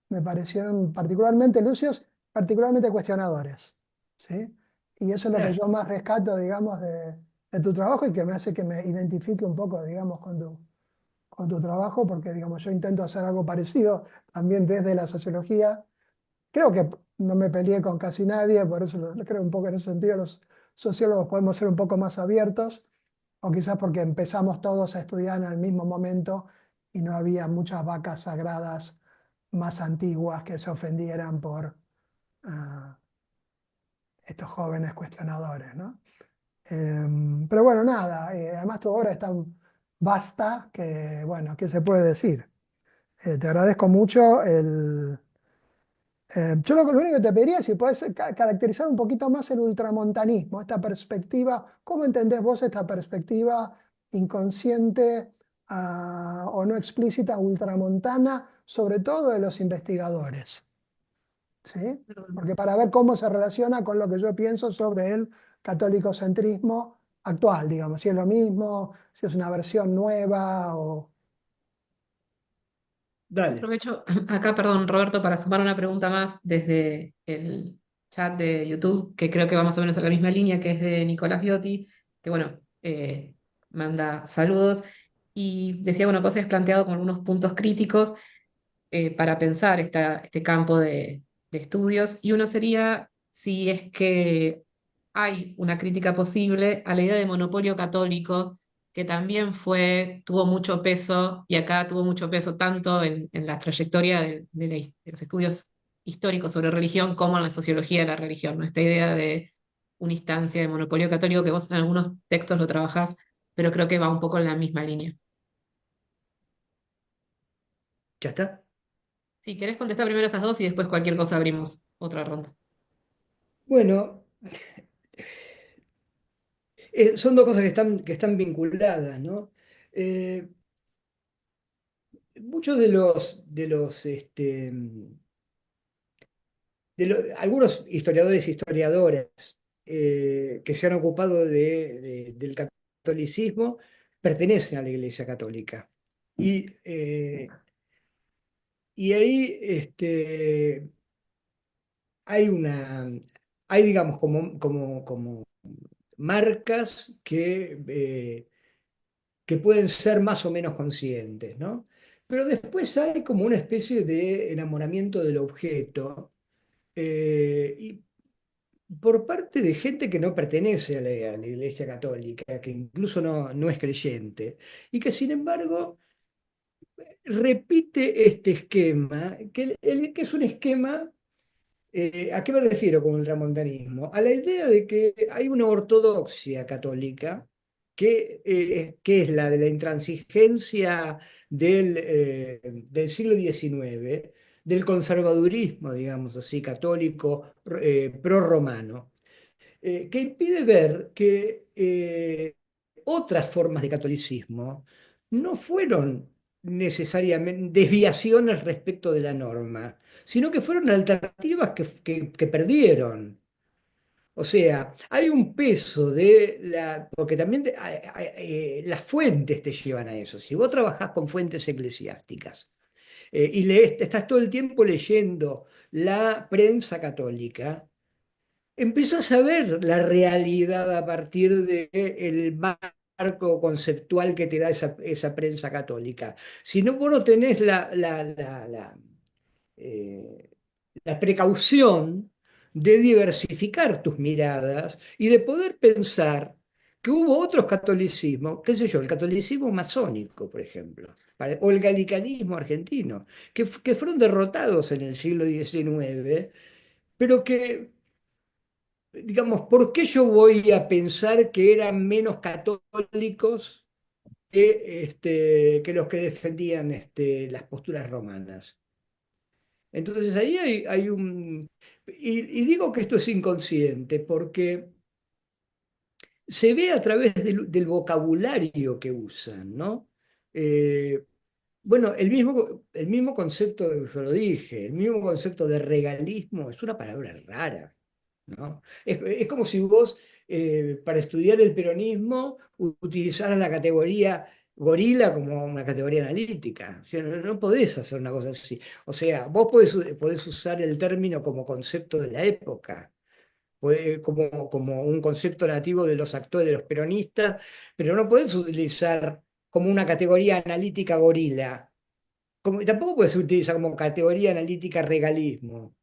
me parecieron particularmente lucios, particularmente cuestionadores, ¿sí? Y eso es lo que Claro. yo más rescato, digamos, de tu trabajo y que me hace que me identifique un poco, digamos, con tu trabajo, porque, digamos, yo intento hacer algo parecido también desde la sociología. Creo que no me peleé con casi nadie, por eso creo un poco en ese sentido los sociólogos podemos ser un poco más abiertos, o quizás porque empezamos todos a estudiar en el mismo momento y no había muchas vacas sagradas más antiguas que se ofendieran por ah, estos jóvenes cuestionadores, ¿no? Pero bueno, nada, además tu obra es tan vasta que, bueno, ¿qué se puede decir? Te agradezco mucho yo lo único que te pediría es si puedes caracterizar un poquito más el ultramontanismo, esta perspectiva, ¿cómo entendés vos esta perspectiva inconsciente o no explícita ultramontana, sobre todo de los investigadores? ¿Sí? Porque para ver cómo se relaciona con lo que yo pienso sobre el católico-centrismo actual, digamos, si es lo mismo, si es una versión nueva o... Dale. Aprovecho acá, perdón, Roberto, para sumar una pregunta más desde el chat de YouTube, que creo que va más o menos en la misma línea, que es de Nicolás Biotti, que bueno, manda saludos y decía, bueno, vos has planteado con algunos puntos críticos para pensar este campo de estudios, y uno sería si es que hay una crítica posible a la idea de monopolio católico, que también tuvo mucho peso, y acá tuvo mucho peso tanto en la trayectoria de los estudios históricos sobre religión como en la sociología de la religión, ¿no? Esta idea de una instancia de monopolio católico que vos en algunos textos lo trabajás, pero creo que va un poco en la misma línea. ¿Ya está? Si querés contestar primero esas dos y después cualquier cosa abrimos otra ronda. Bueno, son dos cosas que están vinculadas, ¿no? Eh, muchos algunos historiadores e historiadoras que se han ocupado del catolicismo pertenecen a la Iglesia Católica. Y ahí hay hay digamos como marcas que pueden ser más o menos conscientes, ¿no? Pero después hay como una especie de enamoramiento del objeto, y por parte de gente que no pertenece a la Iglesia Católica, que incluso no es creyente, y que sin embargo repite este esquema, que es un esquema. ¿A qué me refiero con ultramontanismo? A la idea de que hay una ortodoxia católica que es la de la intransigencia del siglo XIX, del conservadurismo, digamos así, católico, prorromano, que impide ver que otras formas de catolicismo no fueron necesariamente desviaciones respecto de la norma, sino que fueron alternativas que perdieron. O sea, hay un peso porque también las fuentes te llevan a eso. Si vos trabajás con fuentes eclesiásticas y estás todo el tiempo leyendo la prensa católica, empezás a ver la realidad a partir del marco conceptual que te da esa prensa católica. Si no, vos no tenés eh, la precaución de diversificar tus miradas y de poder pensar que hubo otros catolicismos, qué sé yo, el catolicismo masónico, por ejemplo, o el gallicanismo argentino, que fueron derrotados en el siglo XIX, pero que digamos, ¿por qué yo voy a pensar que eran menos católicos que los que defendían las posturas romanas? Entonces ahí hay un... Y digo que esto es inconsciente porque se ve a través del vocabulario que usan, ¿no? Eh, bueno, el mismo concepto, yo lo dije, el mismo concepto de regalismo es una palabra rara, ¿no? Es como si vos, para estudiar el peronismo, utilizaras la categoría gorila como una categoría analítica. O sea, no podés hacer una cosa así. O sea, vos podés usar el término como concepto de la época, como un concepto nativo de los actores, de los peronistas, pero no podés utilizar como una categoría analítica gorila. Tampoco puede ser utilizada como categoría analítica regalismo,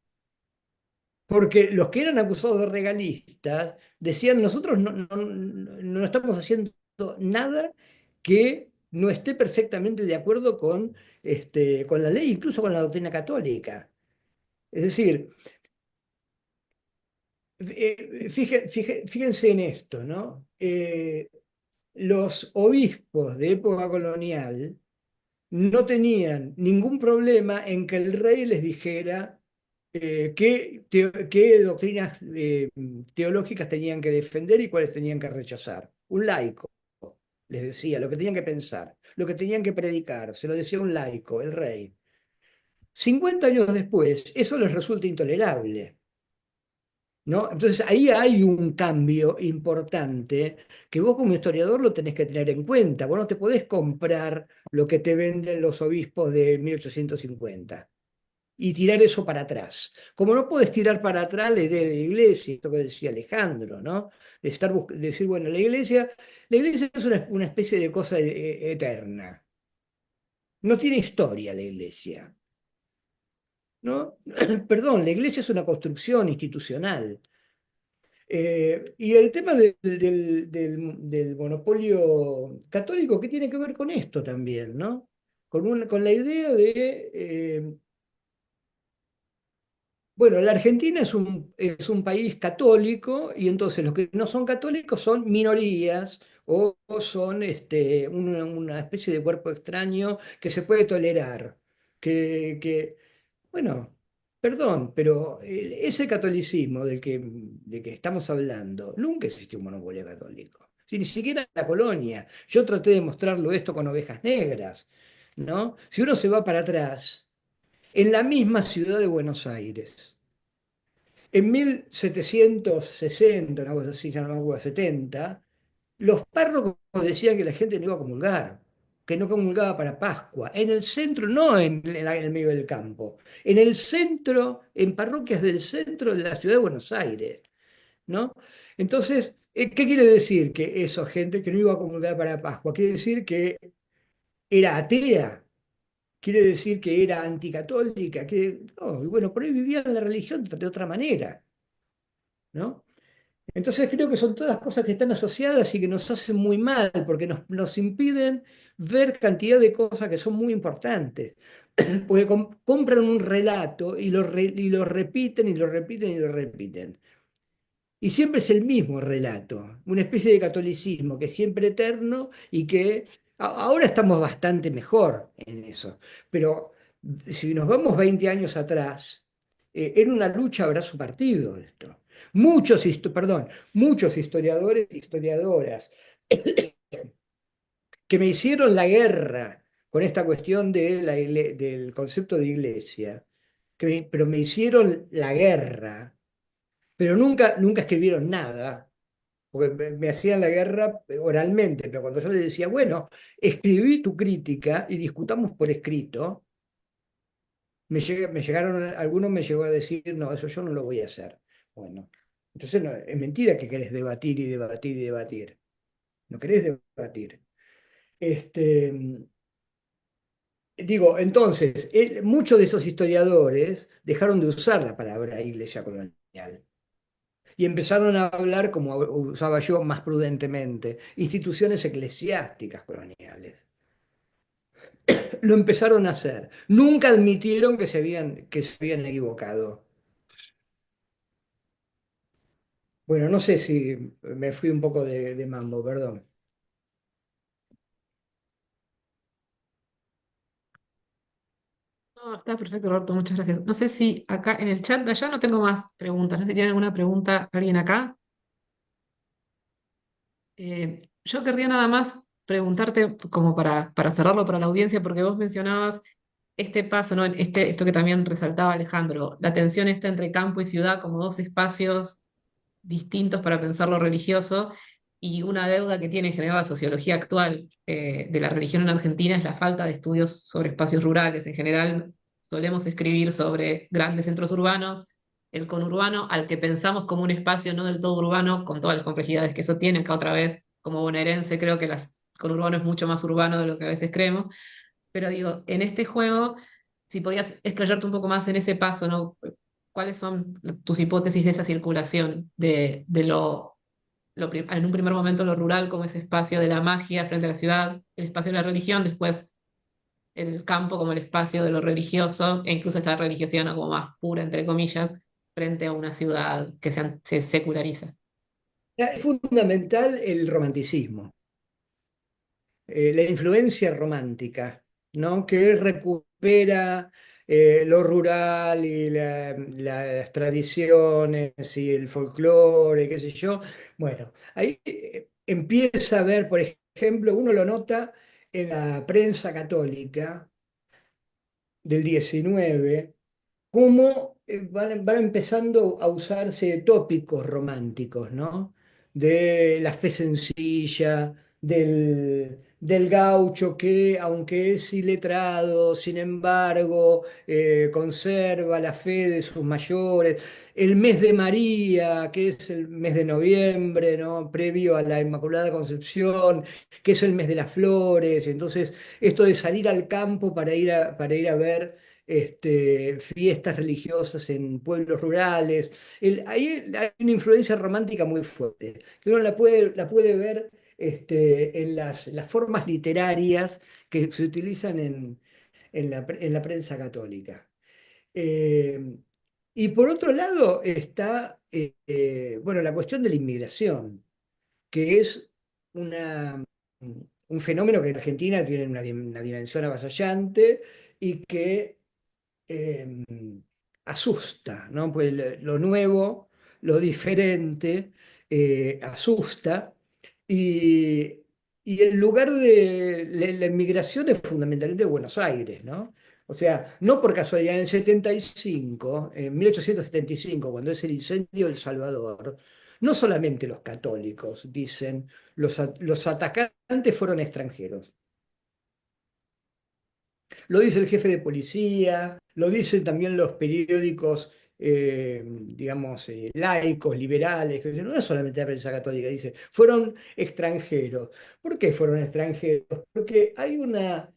porque los que eran acusados de regalistas decían, nosotros no estamos haciendo nada que no esté perfectamente de acuerdo con la ley, incluso con la doctrina católica. Es decir, fíjense en esto, ¿no? Los obispos de época colonial no tenían ningún problema en que el rey les dijera qué doctrinas teológicas tenían que defender y cuáles tenían que rechazar. Un laico les decía lo que tenían que pensar, lo que tenían que predicar, se lo decía un laico, el rey. 50 años después, eso les resulta intolerable. ¿No? Entonces ahí hay un cambio importante que vos como historiador lo tenés que tener en cuenta. Vos no te podés comprar lo que te venden los obispos de 1850 y tirar eso para atrás. Como no podés tirar para atrás la idea de la iglesia, esto que decía Alejandro, ¿no? Decir, bueno, la iglesia es una especie de cosa eterna. No tiene historia la iglesia, ¿no? Perdón, la iglesia es una construcción institucional. Y el tema del monopolio católico, ¿qué tiene que ver con esto también, ¿no? Con la idea de, bueno, la Argentina es un país católico y entonces los que no son católicos son minorías o son una especie de cuerpo extraño que se puede tolerar, que bueno, perdón, pero ese catolicismo del que estamos hablando, nunca existió un monopolio católico. Si ni siquiera en la colonia. Yo traté de mostrarlo esto con Ovejas Negras, ¿no? Si uno se va para atrás, en la misma ciudad de Buenos Aires, en 1760, una cosa así, ya no me acuerdo, 70, los párrocos decían que la gente no iba a comulgar, que no comulgaba para Pascua. En el centro, no en el medio del campo, en el centro, en parroquias del centro de la ciudad de Buenos Aires, ¿no? Entonces, ¿qué quiere decir que esa gente que no iba a comulgar para Pascua? Quiere decir que era atea, quiere decir que era anticatólica, que, no, y bueno, por ahí vivían la religión de otra manera, ¿no? Entonces creo que son todas cosas que están asociadas y que nos hacen muy mal, porque nos impiden ver cantidad de cosas que son muy importantes. Porque compran un relato y lo repiten y lo repiten y lo repiten. Y siempre es el mismo relato, una especie de catolicismo que es siempre eterno y que ahora estamos bastante mejor en eso. Pero si nos vamos 20 años atrás, era una lucha a brazo partido esto. Muchos historiadores e historiadoras que me hicieron la guerra con esta cuestión del concepto de iglesia, pero me hicieron la guerra, pero nunca escribieron nada, porque me hacían la guerra oralmente, pero cuando yo les decía, bueno, escribí tu crítica y discutamos por escrito, algunos me llegó a decir, no, eso yo no lo voy a hacer. Bueno, entonces es mentira que querés debatir y debatir y debatir. No querés debatir. Este, Digo, entonces, muchos de esos historiadores dejaron de usar la palabra iglesia colonial y empezaron a hablar, como usaba yo más prudentemente, instituciones eclesiásticas coloniales. Lo empezaron a hacer. Nunca admitieron que se habían equivocado. Bueno, no sé si me fui un poco de mambo, perdón. No, está perfecto, Roberto, muchas gracias. No sé si acá en el chat de allá no tengo más preguntas. No sé si tienen alguna pregunta alguien acá. Yo querría nada más preguntarte, como para cerrarlo para la audiencia, porque vos mencionabas este paso, ¿no? Esto que también resaltaba Alejandro, la tensión está entre campo y ciudad como dos espacios distintos para pensar lo religioso, y una deuda que tiene en general la sociología actual de la religión en Argentina es la falta de estudios sobre espacios rurales. En general solemos escribir sobre grandes centros urbanos, el conurbano, al que pensamos como un espacio no del todo urbano, con todas las complejidades que eso tiene. Acá otra vez, como bonaerense, creo que el conurbano es mucho más urbano de lo que a veces creemos, pero digo, en este juego, si podías explayarte un poco más en ese paso, ¿no? ¿Cuáles son tus hipótesis de esa circulación, de en un primer momento lo rural como ese espacio de la magia frente a la ciudad, el espacio de la religión, después el campo como el espacio de lo religioso, e incluso esta religiosidad, ¿no?, como más pura, entre comillas, frente a una ciudad que se seculariza? Es fundamental el romanticismo, la influencia romántica, ¿no? Que recupera lo rural y las tradiciones y el folclore, qué sé yo. Bueno, ahí empieza a ver, por ejemplo, uno lo nota en la prensa católica del 19 cómo van empezando a usarse tópicos románticos, ¿no? De la fe sencilla, del gaucho que, aunque es iletrado, sin embargo, conserva la fe de sus mayores. El mes de María, que es el mes de noviembre, ¿no? Previo a la Inmaculada Concepción, que es el mes de las flores. Entonces, esto de salir al campo para ir a ver fiestas religiosas en pueblos rurales. Ahí hay una influencia romántica muy fuerte, que uno la puede ver en las formas literarias que se utilizan en la prensa católica. Eh, y por otro lado está, bueno, la cuestión de la inmigración, que es una, un fenómeno que en Argentina tiene una dimensión avasallante y que eh, asusta, ¿no? Pues lo nuevo, lo diferente, asusta. Y, y el lugar de la inmigración es fundamentalmente Buenos Aires, ¿no? O sea, no por casualidad, en 1875, cuando es el incendio del Salvador, no solamente los católicos dicen los atacantes fueron extranjeros. Lo dice el jefe de policía, lo dicen también los periódicos, digamos, laicos, liberales, que no es solamente la prensa católica, dice, fueron extranjeros. ¿Por qué fueron extranjeros? Porque hay una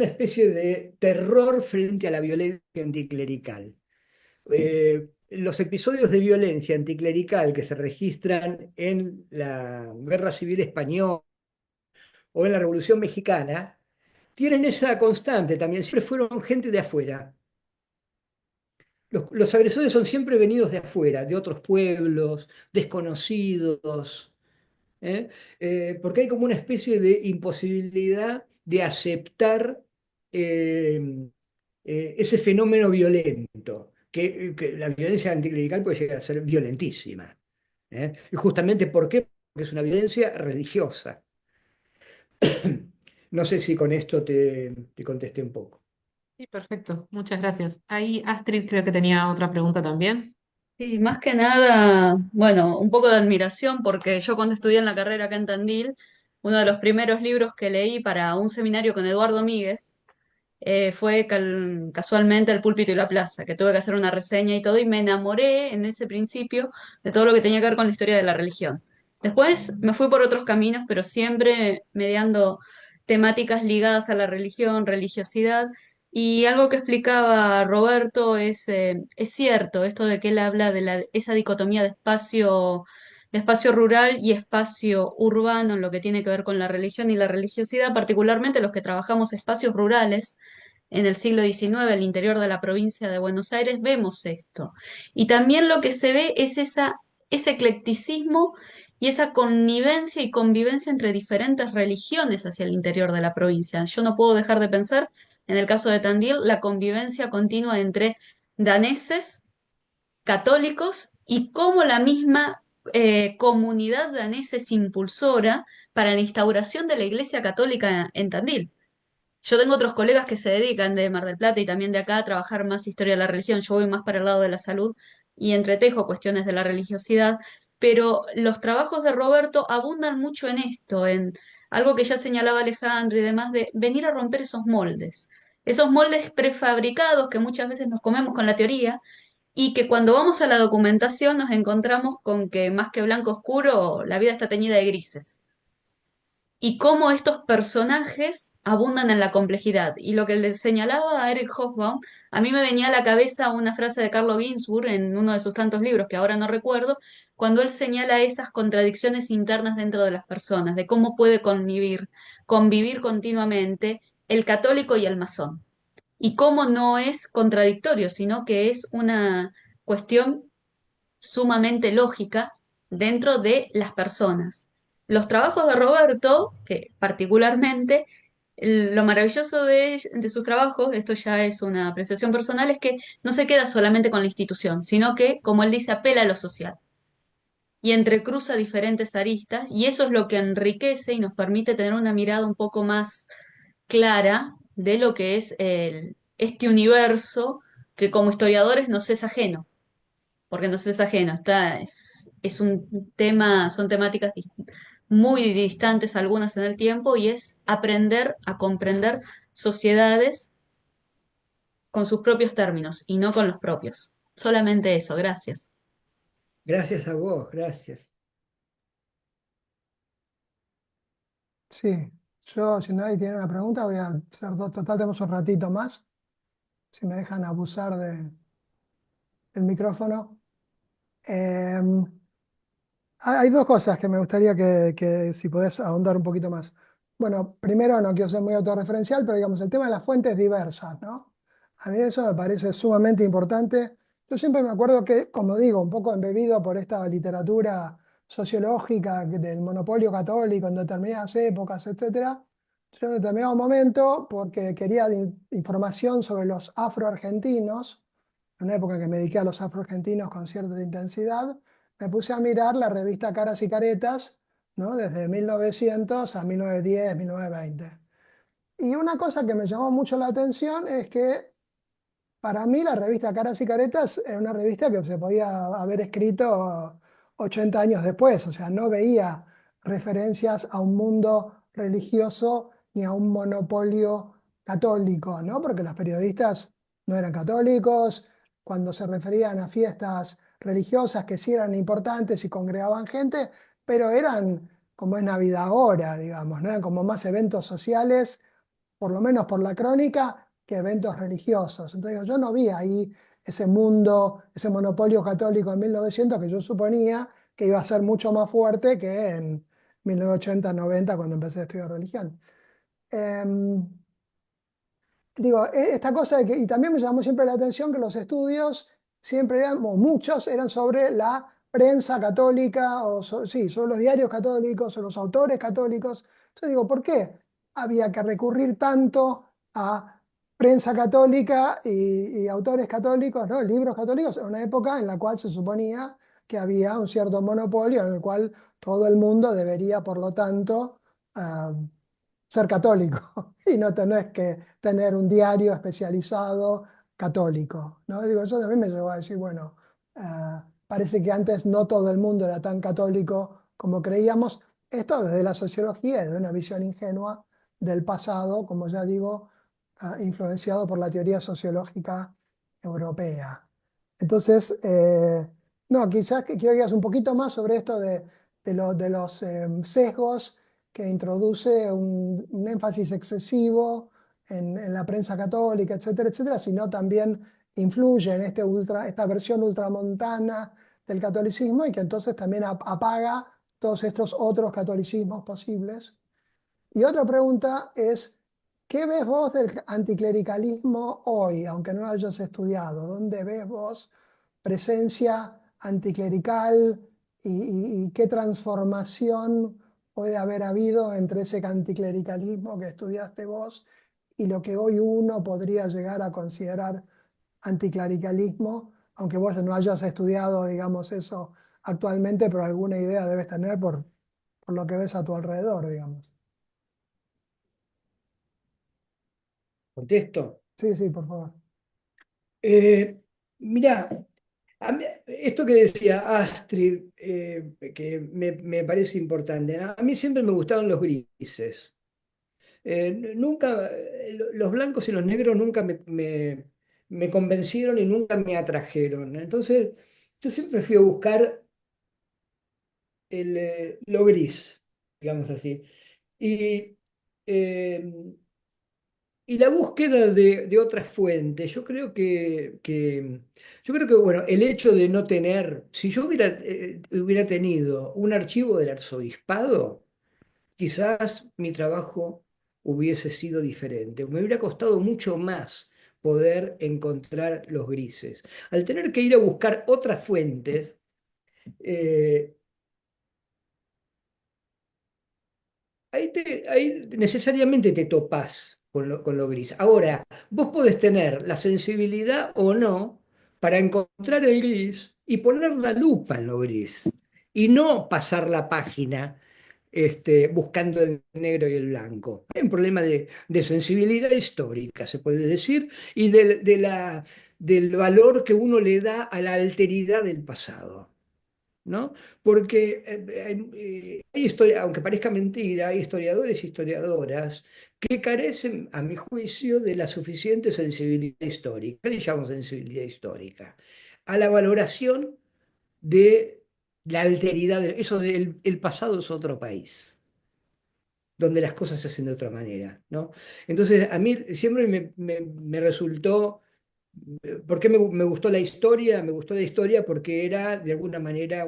especie de terror frente a la violencia anticlerical. Los episodios de violencia anticlerical que se registran en la Guerra Civil Española o en la Revolución Mexicana tienen esa constante también, siempre fueron gente de afuera. Los agresores son siempre venidos de afuera, de otros pueblos, desconocidos, ¿eh? Porque hay como una especie de imposibilidad de aceptar eh, ese fenómeno violento, que la violencia anticlerical puede llegar a ser violentísima. Y justamente ¿por qué? Porque es una violencia religiosa. No sé si con esto te contesté un poco. Sí, perfecto, muchas gracias. Ahí Astrid creo que tenía otra pregunta también. Sí, más que nada, bueno, un poco de admiración porque yo cuando estudié en la carrera acá en Tandil, uno de los primeros libros que leí para un seminario con Eduardo Míguez fue casualmente El púlpito y la plaza, que tuve que hacer una reseña y todo, y me enamoré en ese principio de todo lo que tenía que ver con la historia de la religión. Después me fui por otros caminos, pero siempre mediando temáticas ligadas a la religión, religiosidad, y algo que explicaba Roberto es cierto, esto de que él habla de esa dicotomía de espacio rural y espacio urbano en lo que tiene que ver con la religión y la religiosidad, particularmente los que trabajamos espacios rurales en el siglo XIX, al interior de la provincia de Buenos Aires, vemos esto. Y también lo que se ve es ese eclecticismo y esa connivencia y convivencia entre diferentes religiones hacia el interior de la provincia. Yo no puedo dejar de pensar, en el caso de Tandil, la convivencia continua entre daneses, católicos y cómo la misma comunidad danesa es impulsora para la instauración de la Iglesia Católica en Tandil. Yo tengo otros colegas que se dedican de Mar del Plata y también de acá a trabajar más historia de la religión. Yo voy más para el lado de la salud y entretejo cuestiones de la religiosidad, pero los trabajos de Roberto abundan mucho en esto, en algo que ya señalaba Alejandro y demás, de venir a romper esos moldes prefabricados que muchas veces nos comemos con la teoría y que cuando vamos a la documentación nos encontramos con que más que blanco oscuro, la vida está teñida de grises y cómo estos personajes abundan en la complejidad. Y lo que le señalaba a Eric Hobsbawm, a mí me venía a la cabeza una frase de Carlo Ginzburg en uno de sus tantos libros, que ahora no recuerdo, cuando él señala esas contradicciones internas dentro de las personas, de cómo puede convivir continuamente el católico y el masón. Y cómo no es contradictorio, sino que es una cuestión sumamente lógica dentro de las personas. Los trabajos de Roberto, que particularmente, lo maravilloso de sus trabajos, esto ya es una apreciación personal, es que no se queda solamente con la institución, sino que, como él dice, apela a lo social y entrecruza diferentes aristas, y eso es lo que enriquece y nos permite tener una mirada un poco más clara de lo que es este universo que como historiadores nos es ajeno porque no es ajeno, es un tema, son temáticas muy distantes algunas en el tiempo y es aprender a comprender sociedades con sus propios términos y no con los propios. Solamente eso, gracias. Gracias a vos, gracias. Sí, yo si nadie tiene una pregunta voy a hacer dos, total tenemos un ratito más, si me dejan abusar del micrófono. Em, hay dos cosas que me gustaría que si podés ahondar un poquito más. Bueno, primero, no quiero ser muy autorreferencial, pero digamos, el tema de las fuentes diversas, ¿no? A mí eso me parece sumamente importante. Yo siempre me acuerdo que, como digo, un poco embebido por esta literatura sociológica del monopolio católico en determinadas épocas, etcétera, yo en determinado momento, porque quería información sobre los afroargentinos, en una época que me dediqué a los afroargentinos con cierta intensidad, me puse a mirar la revista Caras y Caretas, ¿no? Desde 1900 a 1910, 1920. Y una cosa que me llamó mucho la atención es que para mí la revista Caras y Caretas era una revista que se podía haber escrito 80 años después, o sea, no veía referencias a un mundo religioso ni a un monopolio católico, ¿no? Porque los periodistas no eran católicos, cuando se referían a fiestas religiosas que sí eran importantes y congregaban gente, pero eran como es Navidad ahora, digamos, ¿no? Eran como más eventos sociales por lo menos por la crónica, que eventos religiosos. Entonces yo no vi ahí ese mundo, ese monopolio católico en 1900 que yo suponía que iba a ser mucho más fuerte que en 1980-90 cuando empecé a estudiar religión. Em, Digo, esta cosa de que, y también me llamó siempre la atención que los estudios siempre eran, o muchos eran sobre la prensa católica, o sí, sobre los diarios católicos, o los autores católicos. Entonces digo, ¿por qué había que recurrir tanto a prensa católica y autores católicos, ¿no? Libros católicos, en una época en la cual se suponía que había un cierto monopolio en el cual todo el mundo debería, por lo tanto, ah, ser católico y no tenés que tener un diario especializado católico, ¿no? Digo, eso también me llevó a decir, bueno, parece que antes no todo el mundo era tan católico como creíamos. Esto desde la sociología, desde una visión ingenua del pasado, como ya digo, influenciado por la teoría sociológica europea. Entonces, no, quizás que quiero que digas un poquito más sobre esto de los sesgos que introduce un énfasis excesivo en la prensa católica, etcétera, etcétera, sino también influye en esta versión ultramontana del catolicismo y que entonces también apaga todos estos otros catolicismos posibles. Y otra pregunta es, ¿qué ves vos del anticlericalismo hoy, aunque no lo hayas estudiado? ¿Dónde ves vos presencia anticlerical y qué transformación puede haber habido entre ese anticlericalismo que estudiaste vos y lo que hoy uno podría llegar a considerar anticlericalismo, aunque vos no hayas estudiado, digamos, eso actualmente, pero alguna idea debes tener por lo que ves a tu alrededor, digamos. ¿Contesto? Sí, sí, por favor. Mira, esto que decía Astrid, que me parece importante, ¿no? A mí siempre me gustaron los grises. Nunca, los blancos y los negros nunca me convencieron y nunca me atrajeron. Entonces, yo siempre fui a buscar lo gris, digamos así. Y, eh, y la búsqueda de otras fuentes, yo creo que, bueno, el hecho de no tener, si yo hubiera tenido un archivo del arzobispado, quizás mi trabajo hubiese sido diferente. Me hubiera costado mucho más poder encontrar los grises. Al tener que ir a buscar otras fuentes, eh, ahí necesariamente te topás con lo gris. Ahora, vos podés tener la sensibilidad o no para encontrar el gris y poner la lupa en lo gris y no pasar la página buscando el negro y el blanco. Hay un problema de sensibilidad histórica, se puede decir, y del valor que uno le da a la alteridad del pasado. ¿No? Porque hay historia, aunque parezca mentira, hay historiadores y historiadoras que carecen, a mi juicio, de la suficiente sensibilidad histórica. ¿Qué le llamo sensibilidad histórica? A la valoración de la alteridad, eso del el pasado es otro país, donde las cosas se hacen de otra manera, ¿no? Entonces, a mí siempre me resultó. ¿Por qué me gustó la historia? Me gustó la historia porque era de alguna manera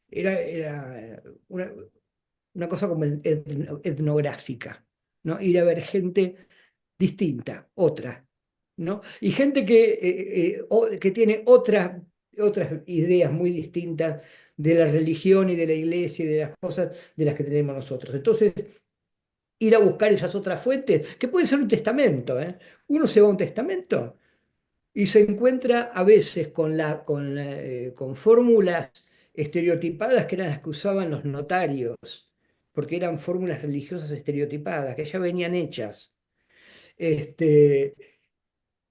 era una cosa como etnográfica, ¿no? Ir a ver gente distinta, otra, ¿no? Y gente que tiene otras ideas muy distintas de la religión y de la iglesia y de las cosas de las que tenemos nosotros. Entonces, ir a buscar esas otras fuentes, que puede ser un testamento, ¿eh? Uno se va a un testamento y se encuentra a veces con fórmulas estereotipadas que eran las que usaban los notarios, porque eran fórmulas religiosas estereotipadas, que ya venían hechas. Este,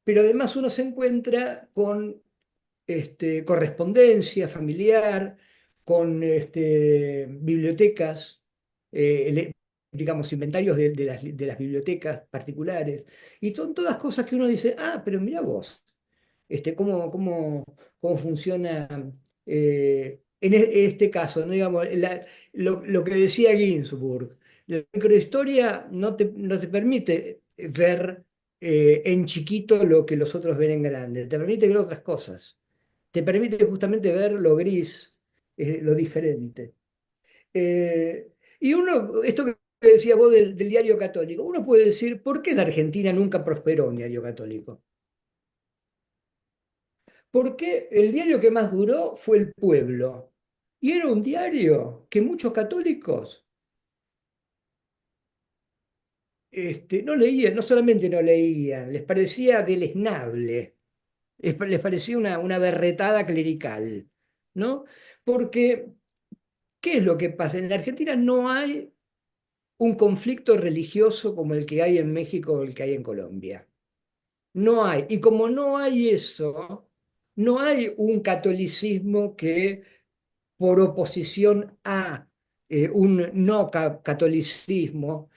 pero además uno se encuentra con correspondencia familiar, con bibliotecas, digamos, inventarios de las bibliotecas particulares, y son todas cosas que uno dice, ah, pero mira vos cómo funciona en este caso, ¿no? Digamos, lo que decía Ginsburg, la microhistoria no te permite ver en chiquito lo que los otros ven en grande, te permite ver otras cosas, te permite justamente ver lo gris, lo diferente. Y esto que decías vos del diario católico, uno puede decir, ¿por qué en Argentina nunca prosperó un diario católico? Porque el diario que más duró fue El Pueblo. Y era un diario que muchos católicos no leían, no solamente no leían, les parecía deleznable, les parecía una berretada clerical, ¿no? Porque, ¿qué es lo que pasa? En la Argentina no hay un conflicto religioso como el que hay en México o el que hay en Colombia. No hay. Y como no hay eso, no hay un catolicismo que por oposición a un no catolicismo,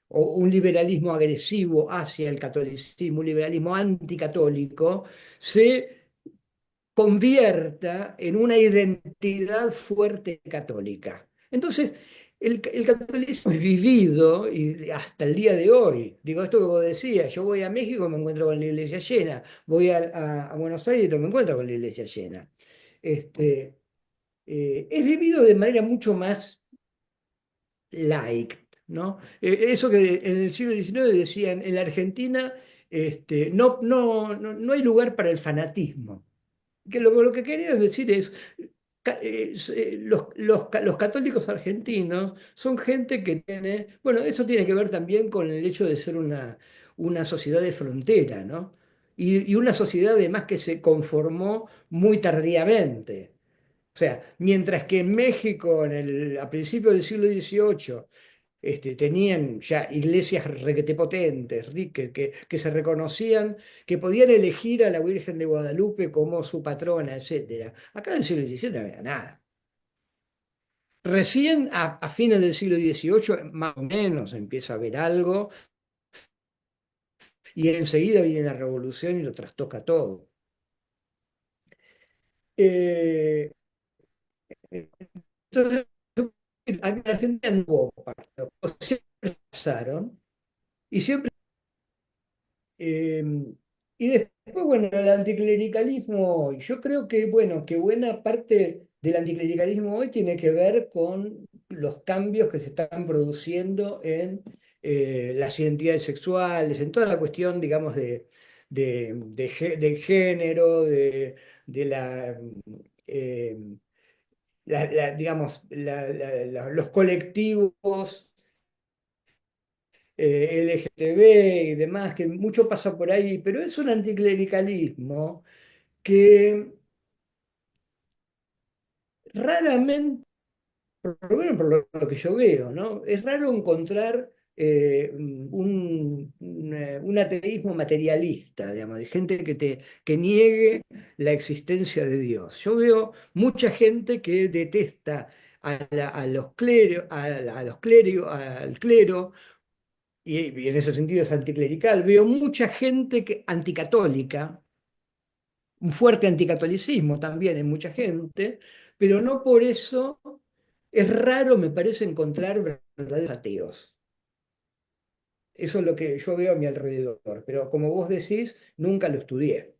o un liberalismo agresivo hacia el catolicismo, un liberalismo anticatólico, se convierta en una identidad fuerte católica. Entonces, el catolicismo es vivido y hasta el día de hoy. Digo, esto que vos decías, yo voy a México y me encuentro con la iglesia llena, voy a Buenos Aires y me encuentro con la iglesia llena. Este, es vivido de manera mucho más light, ¿no? Eso que en el siglo XIX decían, en la Argentina no hay lugar para el fanatismo. Que lo que quería decir es, los católicos argentinos son gente que bueno, eso tiene que ver también con el hecho de ser una sociedad de frontera, ¿no? y una sociedad además que se conformó muy tardíamente. O sea, mientras que en México a principios del siglo XVIII tenían ya iglesias requetepotentes, que se reconocían, que podían elegir a la Virgen de Guadalupe como su patrona, etcétera. Acá en el siglo XVII no había nada. Recién a fines del siglo XVIII, más o menos, empieza a haber algo, y enseguida viene la revolución y lo trastoca todo. Eh, entonces, aquí en Argentina no hubo partido, siempre pasaron, y siempre Eh, y después, bueno, el anticlericalismo, yo creo que, bueno, que buena parte del anticlericalismo hoy tiene que ver con los cambios que se están produciendo en las identidades sexuales, en toda la cuestión, digamos, de género, de eh, digamos, los colectivos LGTB y demás, que mucho pasa por ahí, pero es un anticlericalismo que raramente, por lo menos por lo que yo veo, ¿no? Es raro encontrar un ateísmo materialista, digamos, de gente que niegue la existencia de Dios. Yo veo mucha gente que detesta a los clérigos, a los clérigos, al clero, y en ese sentido es anticlerical. Veo mucha gente anticatólica, un fuerte anticatolicismo también en mucha gente, pero no por eso es raro, me parece, encontrar verdaderos ateos. Eso es lo que yo veo a mi alrededor, pero como vos decís, nunca lo estudié.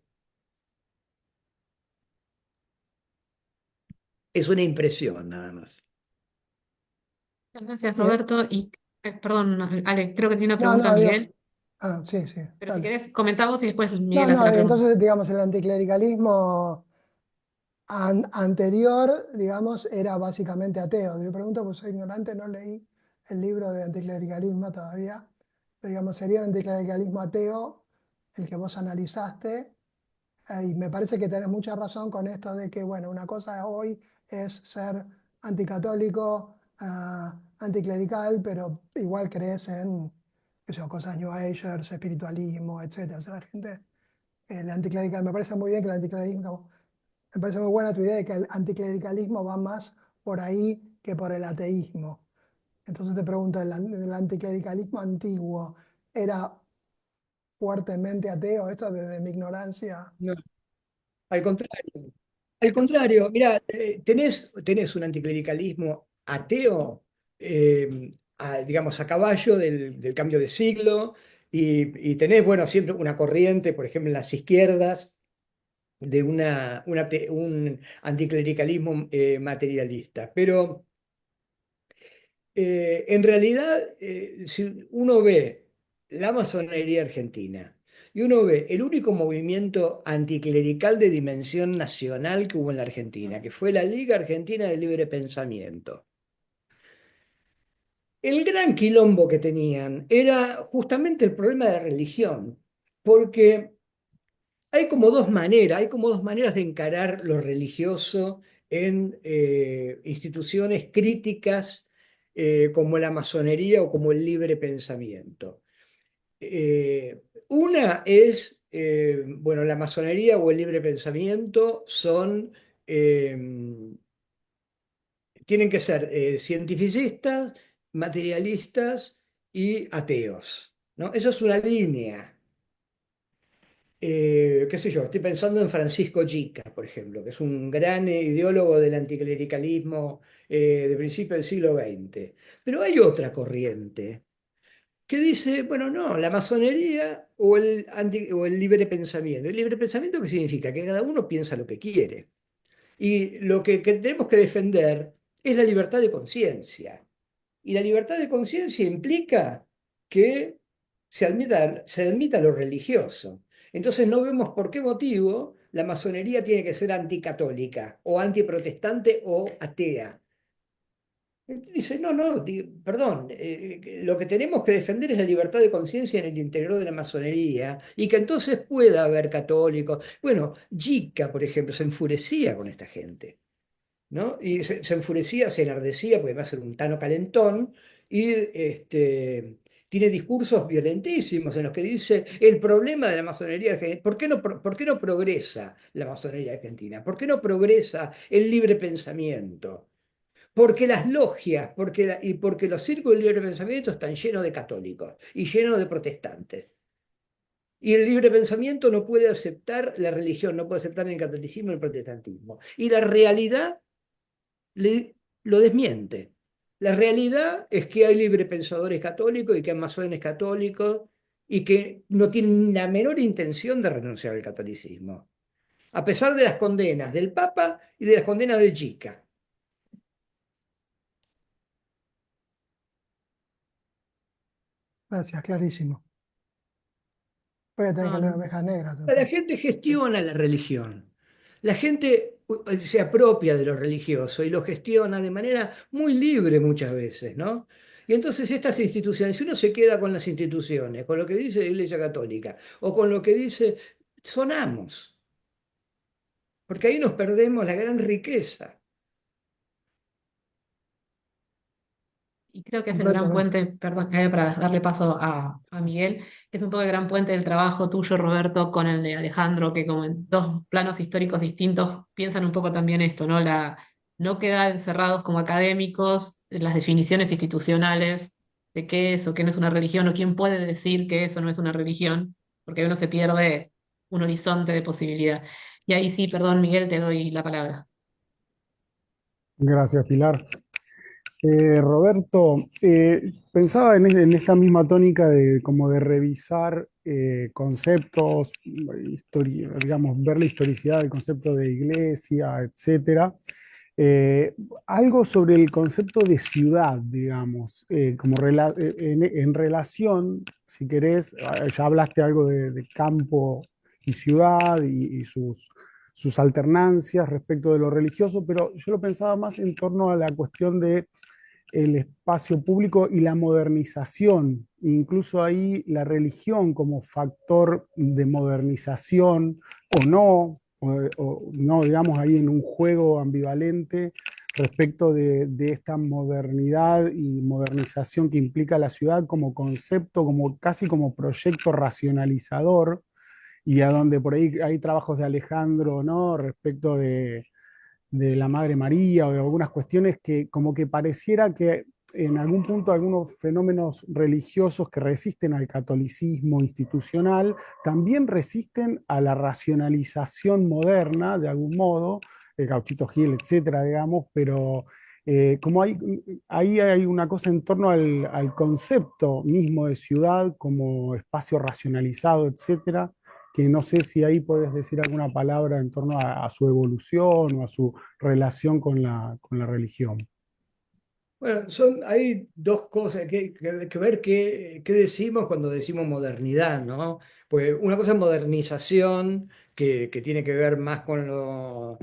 Es una impresión nada más. Gracias, Bien. Roberto. Y, perdón, Ale, creo que tiene una No, pregunta no, digo, Miguel, sí, sí, pero si dale. querés, comentá vos y después No, Miguel hace no, la pregunta. entonces, digamos, el anticlericalismo anterior, digamos, era básicamente ateo. Yo pregunto, pues soy ignorante, no leí el libro de anticlericalismo todavía. Pero, digamos, sería un anticlericalismo ateo el que vos analizaste. Y me parece que tenés mucha razón con esto de que, bueno, una cosa hoy es ser anticatólico, anticlerical, pero igual crees en, qué sé yo, cosas New Agers, espiritualismo, etcétera. O sea, la gente, el anticlerical, me parece muy bien que el anticlericalismo, me parece muy buena tu idea de que el anticlericalismo va más por ahí que por el ateísmo. Entonces te pregunto, ¿el anticlericalismo antiguo era fuertemente ateo? Esto desde mi ignorancia. No, al contrario. Al contrario, mira, tenés un anticlericalismo ateo, digamos, a caballo del cambio de siglo, y tenés, bueno, siempre una corriente, por ejemplo, en las izquierdas, de un anticlericalismo materialista. Pero en realidad, si uno ve la masonería argentina y uno ve el único movimiento anticlerical de dimensión nacional que hubo en la Argentina, que fue la Liga Argentina de Libre Pensamiento, el gran quilombo que tenían era justamente el problema de la religión, porque hay como dos maneras de encarar lo religioso en instituciones críticas como la masonería o como el libre pensamiento. Una es, bueno, la masonería o el libre pensamiento eh, tienen que ser cientificistas, materialistas y ateos, ¿no? Eso es una línea. Qué sé yo, estoy pensando en Francisco Chica, por ejemplo, que es un gran ideólogo del anticlericalismo de principios del siglo XX. Pero hay otra corriente que dice, bueno, no, la masonería o el libre pensamiento. ¿El libre pensamiento qué significa? Que cada uno piensa lo que quiere. Y lo que tenemos que defender es la libertad de conciencia. Y la libertad de conciencia implica que se admita lo religioso. Entonces no vemos por qué motivo la masonería tiene que ser anticatólica o antiprotestante o atea. Dice, no, no, perdón, lo que tenemos que defender es la libertad de conciencia en el interior de la masonería y que entonces pueda haber católicos. Bueno, Jica, por ejemplo, se enfurecía con esta gente, ¿no? Y se enfurecía, se enardecía, porque va a ser un tano calentón, y tiene discursos violentísimos en los que dice, el problema de la masonería argentina, por qué no progresa la masonería argentina? ¿Por qué no progresa el libre pensamiento? Porque las logias, porque los círculos de libre pensamiento están llenos de católicos y llenos de protestantes. Y el libre pensamiento no puede aceptar la religión, no puede aceptar el catolicismo y el protestantismo. Y la realidad lo desmiente. La realidad es que hay librepensadores católicos y que hay masones católicos y que no tienen la menor intención de renunciar al catolicismo, a pesar de las condenas del Papa y de las condenas de Chica. Gracias, clarísimo. Voy a tener que No, leer no. Ovejas Negras La entonces. gente gestiona la religión. La gente se apropia de lo religioso y lo gestiona de manera muy libre muchas veces, ¿no? Y entonces estas instituciones, si uno se queda con las instituciones, con lo que dice la Iglesia Católica o con lo que dice, sonamos, porque ahí nos perdemos la gran riqueza. Y creo que es el gran Completamente. puente, perdón, para darle paso a Miguel, que es un poco el gran puente del trabajo tuyo, Roberto, con el de Alejandro, que como en dos planos históricos distintos piensan un poco también esto, ¿no? No quedar encerrados como académicos en las definiciones institucionales de qué es o qué no es una religión, o quién puede decir que eso no es una religión, porque uno se pierde un horizonte de posibilidad. Y ahí sí, perdón, Miguel, te doy la palabra. Gracias, Pilar. Roberto, pensaba en esta misma tónica de como de revisar conceptos, digamos, ver la historicidad del concepto de iglesia, etcétera. Eh, Algo sobre el concepto de ciudad, digamos, en relación, si querés, ya hablaste algo de campo y ciudad y sus alternancias respecto de lo religioso, pero yo lo pensaba más en torno a la cuestión de el espacio público y la modernización, incluso ahí la religión como factor de modernización o no, digamos ahí en un juego ambivalente respecto de esta modernidad y modernización que implica la ciudad como concepto, como casi como proyecto racionalizador, y a donde por ahí hay trabajos de Alejandro, ¿no? Respecto de la Madre María o de algunas cuestiones que como que pareciera que en algún punto algunos fenómenos religiosos que resisten al catolicismo institucional también resisten a la racionalización moderna de algún modo, el Gauchito Gil, etcétera, digamos, pero como ahí hay una cosa en torno al concepto mismo de ciudad como espacio racionalizado, etcétera, que no sé si ahí puedes decir alguna palabra en torno a su evolución o a su relación con la religión. Bueno, hay dos cosas que ver qué decimos cuando decimos modernidad, ¿no? Pues una cosa es modernización, que tiene que ver más con lo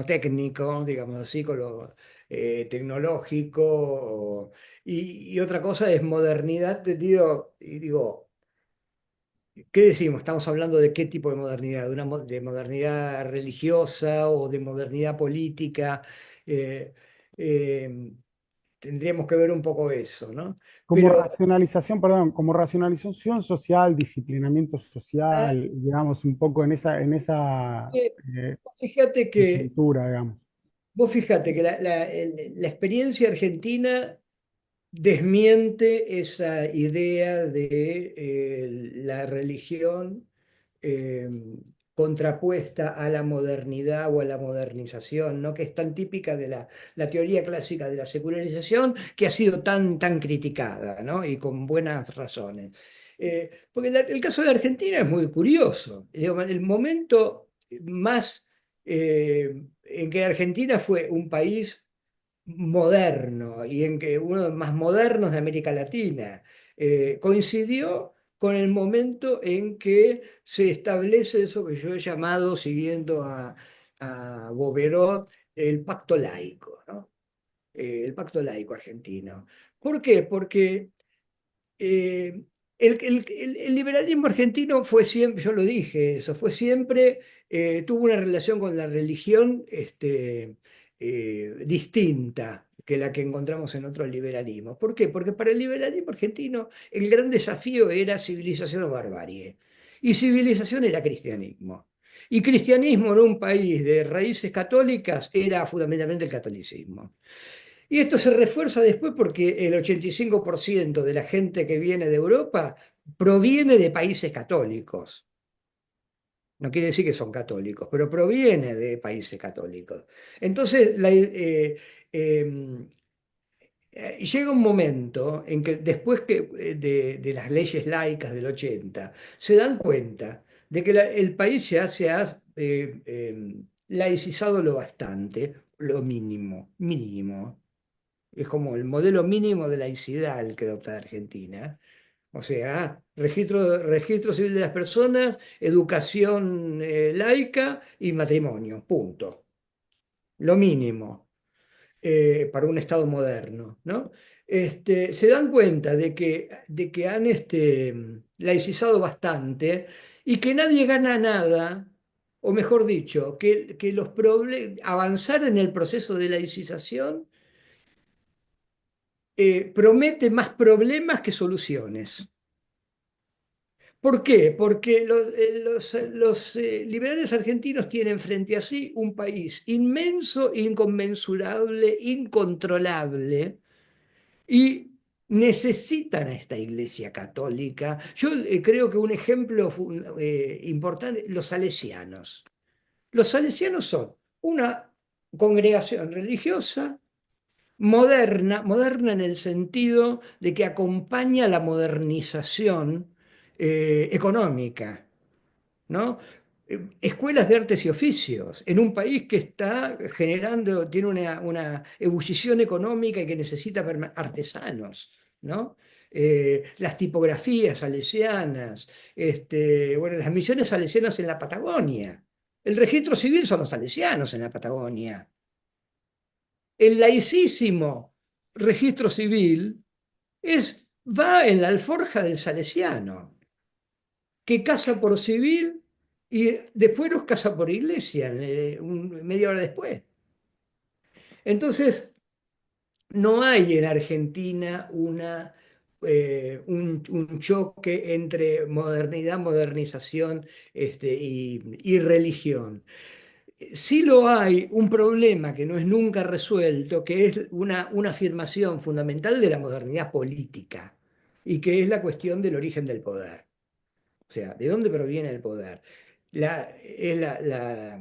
técnico, digamos así, con lo tecnológico, y otra cosa es modernidad, y digo, ¿qué decimos? ¿Estamos hablando de qué tipo de modernidad? ¿De modernidad religiosa o de modernidad política? Eh, eh, Tendríamos que ver un poco eso, ¿no? Como Pero racionalización, perdón, como racionalización social, disciplinamiento ah, social, digamos, un poco en esa eh, vos fíjate que, disyuntura, digamos. vos fíjate que la experiencia argentina desmiente esa idea de la religión eh, contrapuesta a la modernidad o a la modernización, ¿no? Que es tan típica de la teoría clásica de la secularización que ha sido tan criticada, ¿no? Y con buenas razones. Porque el caso de Argentina es muy curioso. Digamos, el momento más en que Argentina fue un país moderno y en que uno de los más modernos de América Latina, coincidió con el momento en que se establece eso que yo he llamado, siguiendo a Boberot, el pacto laico, ¿no? el pacto laico argentino. ¿Por qué? Porque el liberalismo argentino fue siempre, yo lo dije, eso fue siempre, tuvo una relación con la religión distinta que la que encontramos en otros liberalismos. ¿Por qué? Porque para el liberalismo argentino el gran desafío era civilización o barbarie. Y civilización era cristianismo. Y cristianismo en un país de raíces católicas era fundamentalmente el catolicismo. Y esto se refuerza después porque el 85% de la gente que viene de Europa proviene de países católicos. No quiere decir que son católicos, pero proviene de países católicos. Entonces, llega un momento en que después de las leyes laicas del 80, se dan cuenta de que el país ya se ha laicizado lo bastante, lo mínimo, mínimo. Es como el modelo mínimo de laicidad el que adopta Argentina. O sea, registro civil de las personas, educación laica y matrimonio, punto. Lo mínimo para un Estado moderno, ¿no? Se dan cuenta de que han laicizado bastante y que nadie gana nada, o mejor dicho, que avanzar en el proceso de laicización promete más problemas que soluciones. ¿Por qué? Porque los liberales argentinos tienen frente a sí un país inmenso, inconmensurable, incontrolable, y necesitan a esta Iglesia católica. Yo creo que un ejemplo importante, los salesianos. Los salesianos son una congregación religiosa moderna, moderna en el sentido de que acompaña la modernización económica, ¿no? Escuelas de artes y oficios, en un país que está generando, tiene una ebullición económica y que necesita artesanos, ¿no? Las tipografías salesianas, bueno, las misiones salesianas en la Patagonia. El registro civil son los salesianos en la Patagonia. El laicísimo registro civil va en la alforja del salesiano, que casa por civil y después los casa por iglesia, media hora después. Entonces, no hay en Argentina un choque entre modernidad, modernización y religión. Sí lo hay un problema que no es nunca resuelto, que es una afirmación fundamental de la modernidad política, y que es la cuestión del origen del poder. O sea, ¿de dónde proviene el poder? ¿Es la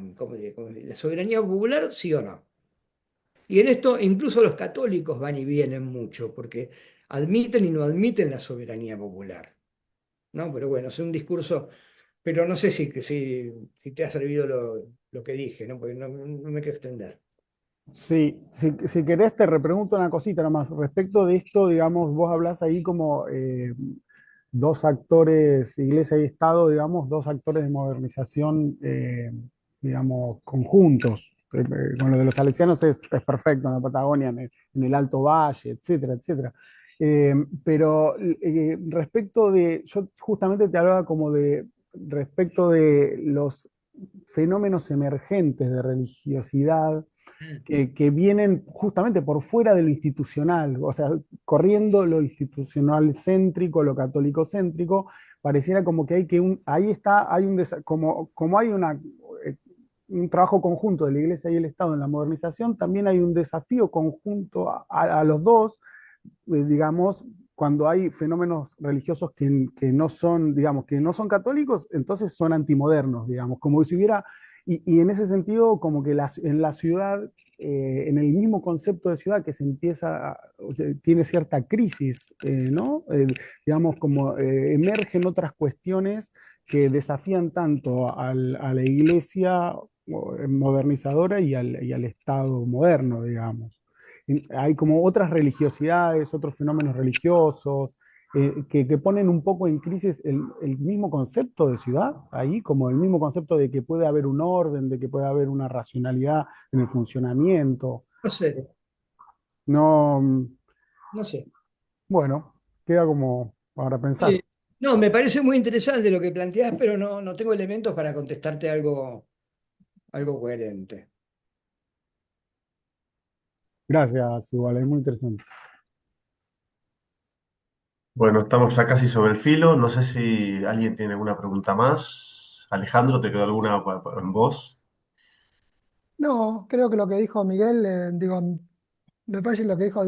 soberanía popular, sí o no? Y en esto incluso los católicos van y vienen mucho, porque admiten y no admiten la soberanía popular, ¿no? Pero bueno, es un discurso, pero no sé si te ha servido lo que dije, ¿no? Porque no me quiero extender. Sí, si querés te repregunto una cosita nomás. Respecto de esto, digamos, vos hablás ahí como dos actores, Iglesia y Estado, digamos, dos actores de modernización, digamos, conjuntos. Con lo de los salesianos es perfecto en la Patagonia, en el Alto Valle, etcétera, etcétera. Pero respecto de, yo justamente te hablaba como de, respecto de los fenómenos emergentes de religiosidad que vienen justamente por fuera de lo institucional, o sea, corriendo lo institucional céntrico, lo católico céntrico, pareciera como que ahí está, como hay un trabajo conjunto de la Iglesia y el Estado en la modernización, también hay un desafío conjunto a los dos, digamos, cuando hay fenómenos religiosos que no son, digamos, que no son católicos, entonces son antimodernos, digamos, como si hubiera, y en ese sentido, como que en la ciudad, en el mismo concepto de ciudad que se empieza, o sea, tiene cierta crisis, ¿no? Digamos, como emergen otras cuestiones que desafían tanto a la iglesia modernizadora y al Estado moderno, digamos. Hay como otras religiosidades, otros fenómenos religiosos, que ponen un poco en crisis el mismo concepto de ciudad, ahí, como el mismo concepto de que puede haber un orden, de que puede haber una racionalidad en el funcionamiento. No sé, No, No sé. bueno, queda como para pensar. Sí. No, me parece muy interesante lo que planteás, pero no tengo elementos para contestarte algo coherente. Gracias, igual, es muy interesante. Bueno, estamos ya casi sobre el filo. No sé si alguien tiene alguna pregunta más. Alejandro, ¿te quedó alguna en vos? No, creo que lo que dijo Miguel, digo, me parece lo que dijo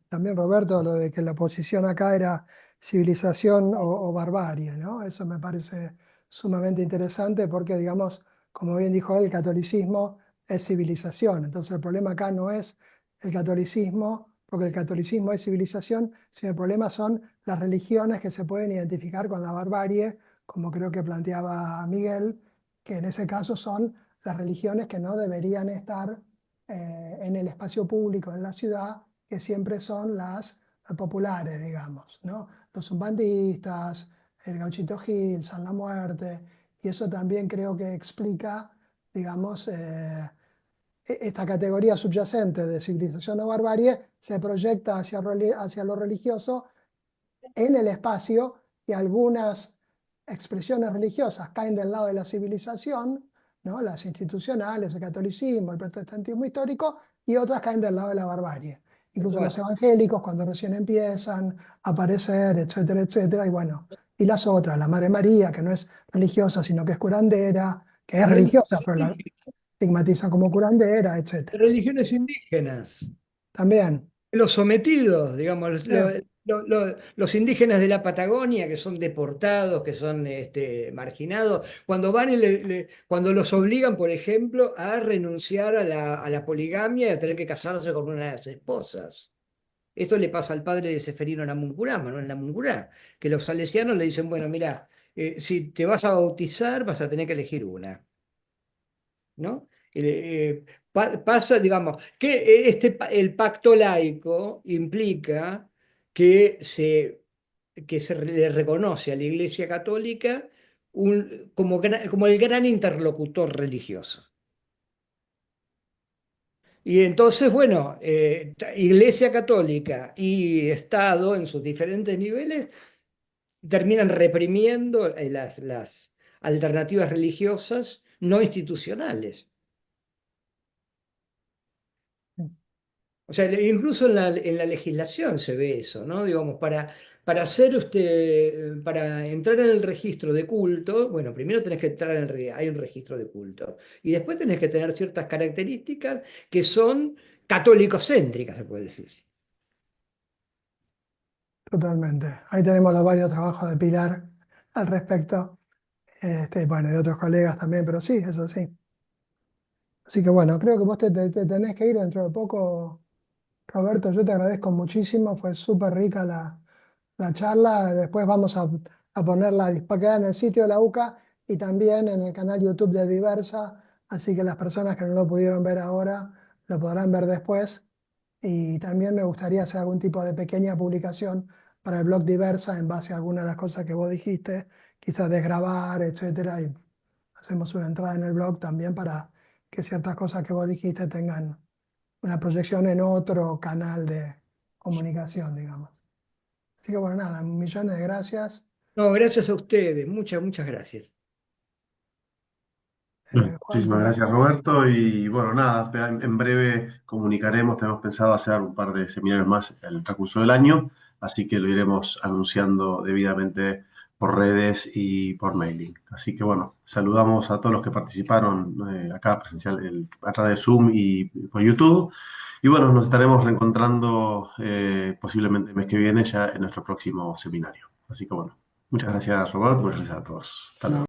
también Roberto, lo de que la posición acá era civilización o barbarie, ¿no? Eso me parece sumamente interesante porque, digamos, como bien dijo él, el catolicismo es civilización. Entonces el problema acá no es el catolicismo, porque el catolicismo es civilización, sino el problema son las religiones que se pueden identificar con la barbarie, como creo que planteaba Miguel, que en ese caso son las religiones que no deberían estar en el espacio público en la ciudad, que siempre son las populares, digamos, ¿no? Los umbandistas, el Gauchito Gil, San La Muerte, y eso también creo que explica, digamos, esta categoría subyacente de civilización o barbarie se proyecta hacia lo religioso en el espacio y algunas expresiones religiosas caen del lado de la civilización, ¿no? Las institucionales, el catolicismo, el protestantismo histórico, y otras caen del lado de la barbarie. Incluso los evangélicos cuando recién empiezan a aparecer, etcétera, etcétera, y bueno, y las otras, la Madre María, que no es religiosa, sino que es curandera, que es religiosa, pero la estigmatizan como curandera, etcétera. Religiones indígenas. También, Los sometidos, digamos, eh, los indígenas de la Patagonia que son deportados, que son marginados, cuando van cuando los obligan, por ejemplo, a renunciar a la poligamia y a tener que casarse con una de las esposas. Esto le pasa al padre de Seferino Namuncurá, Manuel Namuncurá, que los salesianos le dicen, bueno, mira, si te vas a bautizar, vas a tener que elegir una. ¿No? Pasa, digamos, que el pacto laico implica que se le reconoce a la Iglesia Católica como el gran interlocutor religioso. Y entonces, bueno, Iglesia Católica y Estado en sus diferentes niveles terminan reprimiendo las alternativas religiosas no institucionales. O sea, incluso en la legislación se ve eso, ¿no? Digamos, para entrar en el registro de culto, bueno, primero tenés que entrar hay un registro de culto. Y después tenés que tener ciertas características que son católico-céntricas, se puede decir. totalmente. Ahí tenemos los varios trabajos de Pilar al respecto. Bueno, de otros colegas también, pero sí, eso sí. Así que bueno, creo que vos te tenés que ir dentro de poco, Roberto. Yo te agradezco muchísimo, fue súper rica la charla. Después vamos a ponerla queda en el sitio de la UCA y también en el canal YouTube de Diversa, así que las personas que no lo pudieron ver ahora lo podrán ver después. Y también me gustaría hacer algún tipo de pequeña publicación para el blog Diversa en base a algunas de las cosas que vos dijiste, quizás desgrabar, etcétera, y hacemos una entrada en el blog también para que ciertas cosas que vos dijiste tengan una proyección en otro canal de comunicación, digamos. Así que bueno, nada, millones de gracias. No, gracias a ustedes, muchas gracias. Bueno, Juan, muchísimas gracias, Roberto. Y bueno, nada, en breve comunicaremos. Tenemos pensado hacer un par de seminarios más el transcurso del año, así que lo iremos anunciando debidamente por redes y por mailing. Así que bueno, saludamos a todos los que participaron acá presencial a través de Zoom y por YouTube. Y bueno, nos estaremos reencontrando posiblemente el mes que viene ya en nuestro próximo seminario. Así que bueno, muchas gracias, Roberto. Muchas gracias a todos. Hasta luego.